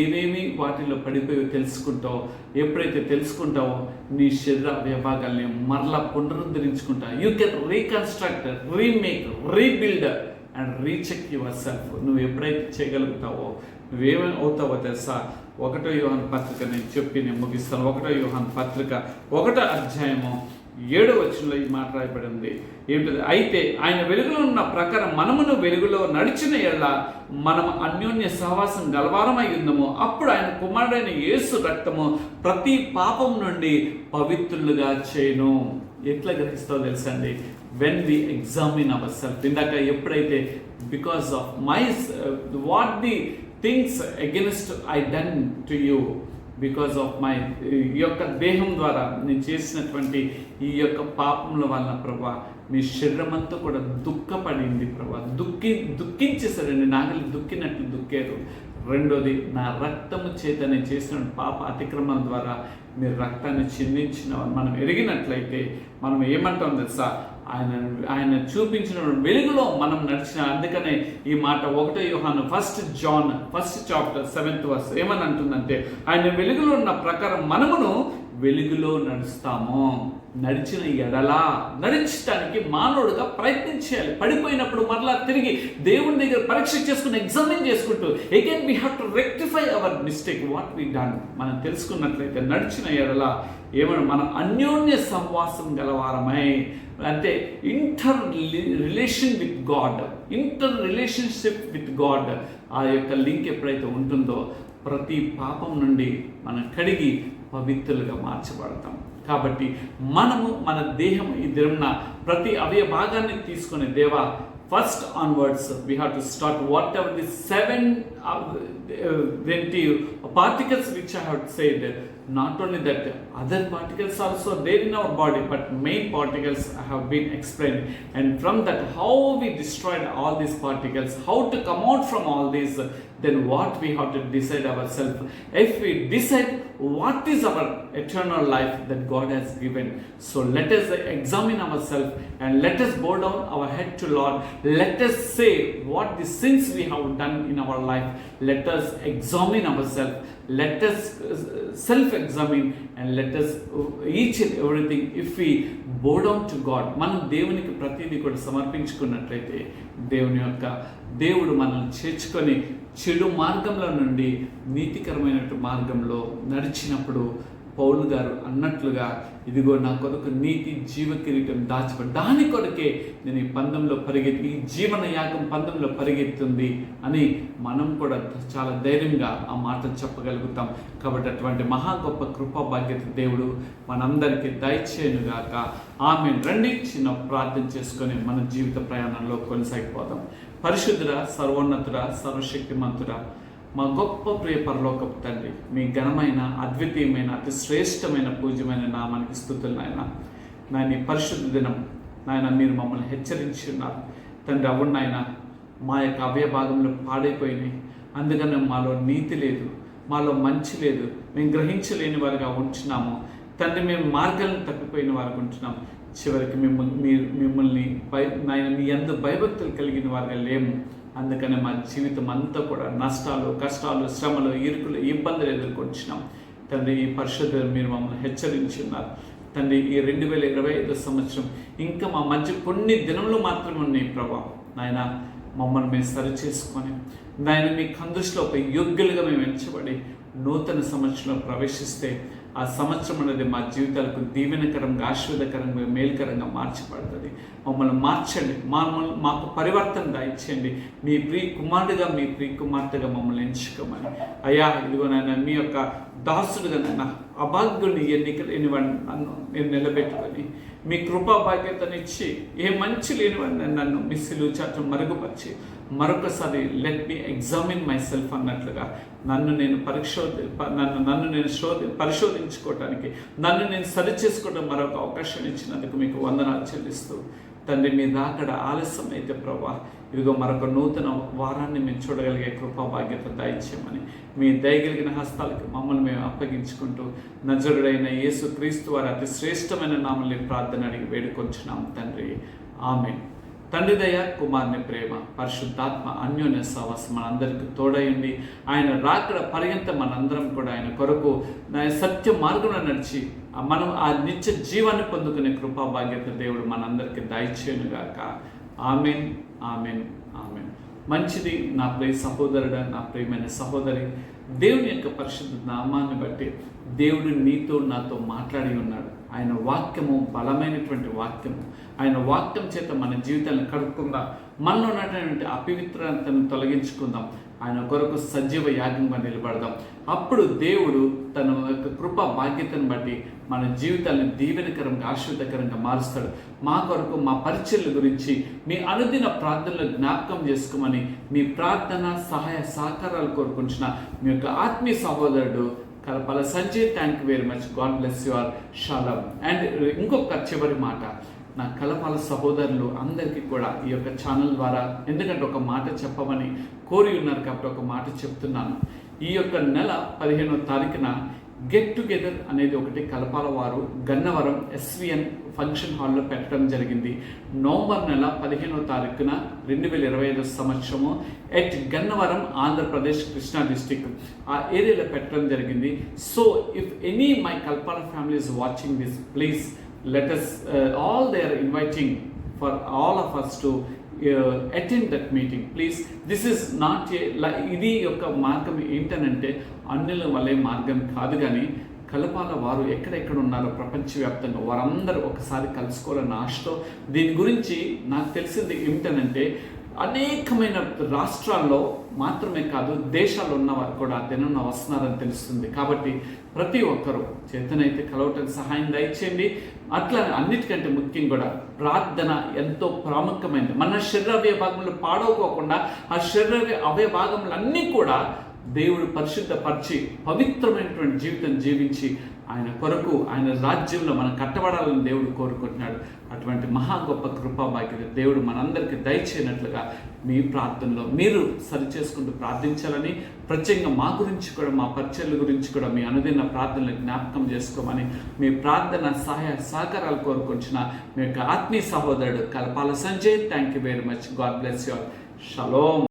ఏమేమి వాటిలో పడిపోయి తెలుసుకుంటావు. ఎప్పుడైతే తెలుసుకుంటావో నీ శరీర విభాగాల్ని మరలా పునరుద్ధరించుకుంటావు. You can reconstruct, remake, rebuild and recheck yourself. నువ్వు ఎప్పుడైతే చేయగలుగుతావో నువ్వేమేమి అవుతావో తెలుసా? 1 యోహాను పత్రిక నేను ముగిస్తాను. 1 యోహాను పత్రిక 1వ అధ్యాయము 7వ వచనంలో ఈ మాట రాయబడి ఉంది. ఏమిటది? అయితే ఆయన వెలుగులో ఉన్న ప్రకారం మనమును వెలుగులో నడిచిన ఎడల మనం అన్యోన్య సహవాసం గలవారమై ఉందము. అప్పుడు ఆయన కుమారుడైన యేసు రక్తము ప్రతి పాపం నుండి పవిత్రులుగా చేయను. ఎట్లా గ్రహిస్తావో తెలుసండి? When we examine our self. ఇందాక ఎప్పుడైతే because of my what the things against I done to you, because of my ఈ యొక్క దేహం ద్వారా నేను చేసినటువంటి ఈ యొక్క పాపముల వలన ప్రభా మీ శరీరం అంతా కూడా దుఃఖపడింది ప్రభా. దుఃఖించేసారండి. నాగలి దుఃఖినట్లు దుఃఖారు. రెండోది, నా రక్తము చేత నేను చేసిన పాప అతిక్రమణ ద్వారా మీరు రక్తాన్ని చిందించిన మనం ఎరిగినట్లయితే మనం ఏమంటాం తెలుసా? ఆయన చూపించిన వెలుగులో మనం నడిచిన. అందుకనే ఈ మాట 1 యోహాను 1 John 1st chapter 7th verse ఏమని అంటుందంటే, ఆయన వెలుగులో ఉన్న ప్రకారం మనమును వెలుగులో నడుస్తాము. నడిచిన ఎడలా నడించడానికి మానవుడుగా ప్రయత్నం చేయాలి. పడిపోయినప్పుడు మరలా తిరిగి దేవుని దగ్గర పరీక్ష చేసుకుని ఎగ్జామిన్ చేసుకుంటూ again we have to rectify our mistake what we done. మనం తెలుసుకున్నట్లయితే నడిచిన ఎడలా ఏమన్నా మనం అన్యోన్య సహవాసం గలవారమై, అంటే inter relation with God, inter relationship with God, ఆ యొక్క లింక్ ఎప్పుడైతే ఉంటుందో ప్రతి పాపం నుండి మనం కడిగి పవిత్రులుగా మార్చబడతాం. కాబట్టి మనము మన దేహం ఈ దినమున ప్రతి అవయ భాగాన్ని తీసుకుని దేవా, first onwards we have to start whatever the 7 particles which I have said. Not only that, other particles also there in our body, but main particles have been explained, and from that how we destroyed all these particles, how to come out from all these, then what we have to decide ourselves. If we decide what is our eternal life that God has given, so let us examine ourselves and let us bow down our head to Lord. Let us say what the sins we have done in our life. Let us examine ourselves. Let us self-examine and let us each and everything, if we bow down to God, మనం దేవునికి ప్రతిదీ కూడా సమర్పించుకున్నట్లయితే దేవుడు మనల్ని చేర్చుకొని చెడు మార్గంలో నుండి నీతికరమైన మార్గంలో నడిచినప్పుడు పౌలు గారు అన్నట్లుగా, ఇదిగో నా కొరకు నీతి జీవ కిరీటం దాచిపడి దాని కొరకే నేను ఈ పందెంలో ఈ జీవన యాగం పందెంలో పరిగెత్తుంది అని మనం కూడా చాలా ధైర్యంగా ఆ మాటలు చెప్పగలుగుతాం. కాబట్టి అటువంటి మహా గొప్ప కృపా భాగ్యత దేవుడు మనందరికీ దయచేయునుగాక. ఆమేన్. రండి, చిన్న ప్రార్థన చేసుకొని మన జీవిత ప్రయాణంలో కొనసాగిపోదాం. పరిశుద్ధుడా, సర్వోన్నతుడా, సర్వశక్తిమంతుడా, మా గొప్ప ప్రియ పరలోకపు తండ్రి, మీ ఘనమైన, అద్వితీయమైన, అతి శ్రేష్టమైన, పూజ్యమైన నామానికి స్తుతులు నాయన. నాయన ఈ పరిశుద్ధ దినం నాయన మీరు మమ్మల్ని హెచ్చరించి ఉన్నారు తండ్రి. అవును నాయన, మా యొక్క అవయ భాగంలో పాడైపోయినాయి, అందుకని మాలో నీతి లేదు, మాలో మంచి లేదు, మేము గ్రహించలేని వారుగా ఉంటున్నాము తండ్రి. మేము మార్గాలను తప్పిపోయిన వారు ఉంటున్నాం. చివరికి మిమ్మల్ని నాయన మీ యందు భయభక్తులు కలిగిన వారుగా లేము. అందుకనే మా జీవితం అంతా కూడా నష్టాలు, కష్టాలు, శ్రమలు, ఇరుకులు, ఇబ్బందులు ఎదుర్కొంటున్నాం తండ్రి. ఈ పరిశుద్ధ మీరు మమ్మల్ని హెచ్చరించి ఉన్నారు తండ్రి. ఈ 2025 సంవత్సరం ఇంకా మా మధ్య కొన్ని దినములు మాత్రమే ఉన్నాయి ప్రభా. నాయన మమ్మల్ని మేము సరిచేసుకొని నాయన మీ కందృష్టిలో ఒక యోగ్యులుగా మేము ఎంచబడి నూతన సంవత్సరంలో ప్రవేశిస్తే ఆ సంవత్సరం అనేది మా జీవితాలకు దీవెనకరంగా, ఆశీర్వాదకరంగా, మేలుకరంగా మార్చబడుతుంది. మమ్మల్ని మార్చండి, మాకు పరివర్తన దయచేయండి. మీ ప్రియ కుమారుడిగా, మీ ప్రియ కుమార్తెగా మమ్మల్ని ఎంచుకోమని అయ్యా. ఇదిగో నాయన మీ యొక్క దాసుడుగా నన్ను అభాగ్యుని ఎన్నిక లేనివాడిని నన్ను నేను నిలబెట్టుకొని మీ కృపా భాగ్యతనిచ్చి ఏ మంచి లేనివాడిని నన్ను మీ సిలువ చాటును మరుగుపరిచి మరొకసారి let me examine my self అన్నట్లుగా నన్ను నేను పరిశోధించుకోవటానికి, నన్ను నేను సరిచేసుకోవడం మరొక అవకాశం ఇచ్చినందుకు మీకు వందనాలు చెల్లిస్తూ తండ్రి. మీ రాకడ ఆలస్యం అయితే ప్రభా, ఇదిగో మరొక నూతన వారాన్ని మేము చూడగలిగే కృపా భాగ్యత దయచేయమని మీ దయగలిగిన హస్తాలకు మమ్మల్ని మేము అప్పగించుకుంటూ నజరుడైన యేసు క్రీస్తు వారి అతి శ్రేష్టమైన నామల్ని ప్రార్థన అడిగి వేడుకొంచున్నాం తండ్రి. ఆమేన్. తండ్రి దయ, కుమారుని ప్రేమ, పరిశుద్ధాత్మ అన్యోన్య సహవాసం మనందరికీ తోడయండి. ఆయన రాకడ పర్యంతం మనందరం కూడా ఆయన కొరకు సత్య మార్గంలో నడిచి మనం ఆ నిత్య జీవాన్ని పొందుకునే కృపా భాగ్యత దేవుడు మనందరికీ దయచేయునుగాక. ఆమేన్, ఆమేన్, ఆమేన్. మంచిది నా ప్రియ సహోదరుడా, నా ప్రియమైన సహోదరి. దేవుని యొక్క పరిశుద్ధ నామాన్ని బట్టి దేవుడు నీతో నాతో మాట్లాడి ఉన్నాడు. ఆయన వాక్యము బలమైనటువంటి వాక్యము. ఆయన వాక్యం చేత మన జీవితాలను కడుక్కుందాం, మనలో ఉన్నటువంటి అపవిత్రతను తొలగించుకుందాం, ఆయన కొరకు సజీవ యాగంగా నిలబడదాం. అప్పుడు దేవుడు తన యొక్క కృపా బాధ్యతను బట్టి మన జీవితాలను దీవెనకరంగా, ఆశీర్వాదకరంగా మారుస్తాడు. మా కొరకు మా పరిచర్ల గురించి మీ అనుదిన ప్రార్థనలు జ్ఞాపకం చేసుకోమని మీ ప్రార్థన సహాయ సహకారాలు కోరుకుంటున్న మీ యొక్క ఆత్మీయ సహోదరుడు Kalapala Sanjay. Thank you very much. God bless you all. Shalom. And ఇంకొక చివరి మాట, నా కలపాల సహోదరులు అందరికీ కూడా ఈ యొక్క ఛానల్ ద్వారా, ఎందుకంటే ఒక మాట చెప్పమని కోరి ఉన్నారు కాబట్టి ఒక మాట చెప్తున్నాను. ఈ యొక్క నెల 15వ తారీఖున గెట్ టుగెదర్ అనేది ఒకటి కలపాల వారు గన్నవరం SVN ఫంక్షన్ హాల్లో పెట్టడం జరిగింది. నవంబర్ నెల 15వ తారీఖున 2025 సంవత్సరము ఎట్ గన్నవరం, ఆంధ్రప్రదేశ్, కృష్ణా డిస్టిక్ ఆ ఏరియాలో పెట్టడం జరిగింది. So if any my కల్పాల family is watching this, please let us all they are inviting for all of us to attend that meeting. Please, this is not ఇది యొక్క మార్గం ఏంటనంటే అన్యుల వల్లే మార్గం కాదు, కానీ కలపాల వారు ఎక్కడెక్కడ ఉన్నారో ప్రపంచవ్యాప్తంగా వారందరూ ఒకసారి కలుసుకోవాలన్న ఆశతో. దీని గురించి నాకు తెలిసింది ఏమిటనంటే అనేకమైన రాష్ట్రాల్లో మాత్రమే కాదు, దేశాల్లో ఉన్నవారు కూడా ఆ దినం వస్తున్నారని తెలుస్తుంది. కాబట్టి ప్రతి ఒక్కరూ చేతనైతే కలవటానికి సహాయం దయచేయండి. అట్లా అన్నిటికంటే ముఖ్యం కూడా ప్రార్థన ఎంతో ప్రాముఖ్యమైనది. మన శరీర అవయభాగములు పాడవకోకుండా ఆ శరీర అవయభాగములన్నీ కూడా దేవుడు పరిశుద్ధపరిచి పవిత్రమైనటువంటి జీవితం జీవించి ఆయన కొరకు, ఆయన రాజ్యంలో మనం కట్టబడాలని దేవుడు కోరుకుంటున్నాడు. అటువంటి మహా గొప్ప కృపాభాగ్యత దేవుడు మనందరికీ దయచేయనట్లుగా మీ ప్రార్థనలో మీరు సరిచేసుకుంటూ ప్రార్థించాలని, ప్రత్యేకంగా మా గురించి కూడా, మా పరిచర్ల గురించి కూడా మీ అనుదిన ప్రార్థనలు జ్ఞాపకం చేసుకోమని మీ ప్రార్థన సహాయ సహకారాలు కోరుకుంటున్న మీ యొక్క ఆత్మీయ సహోదరుడు Kalapala Sanjay. Thank you very much. God bless you all. Shalom.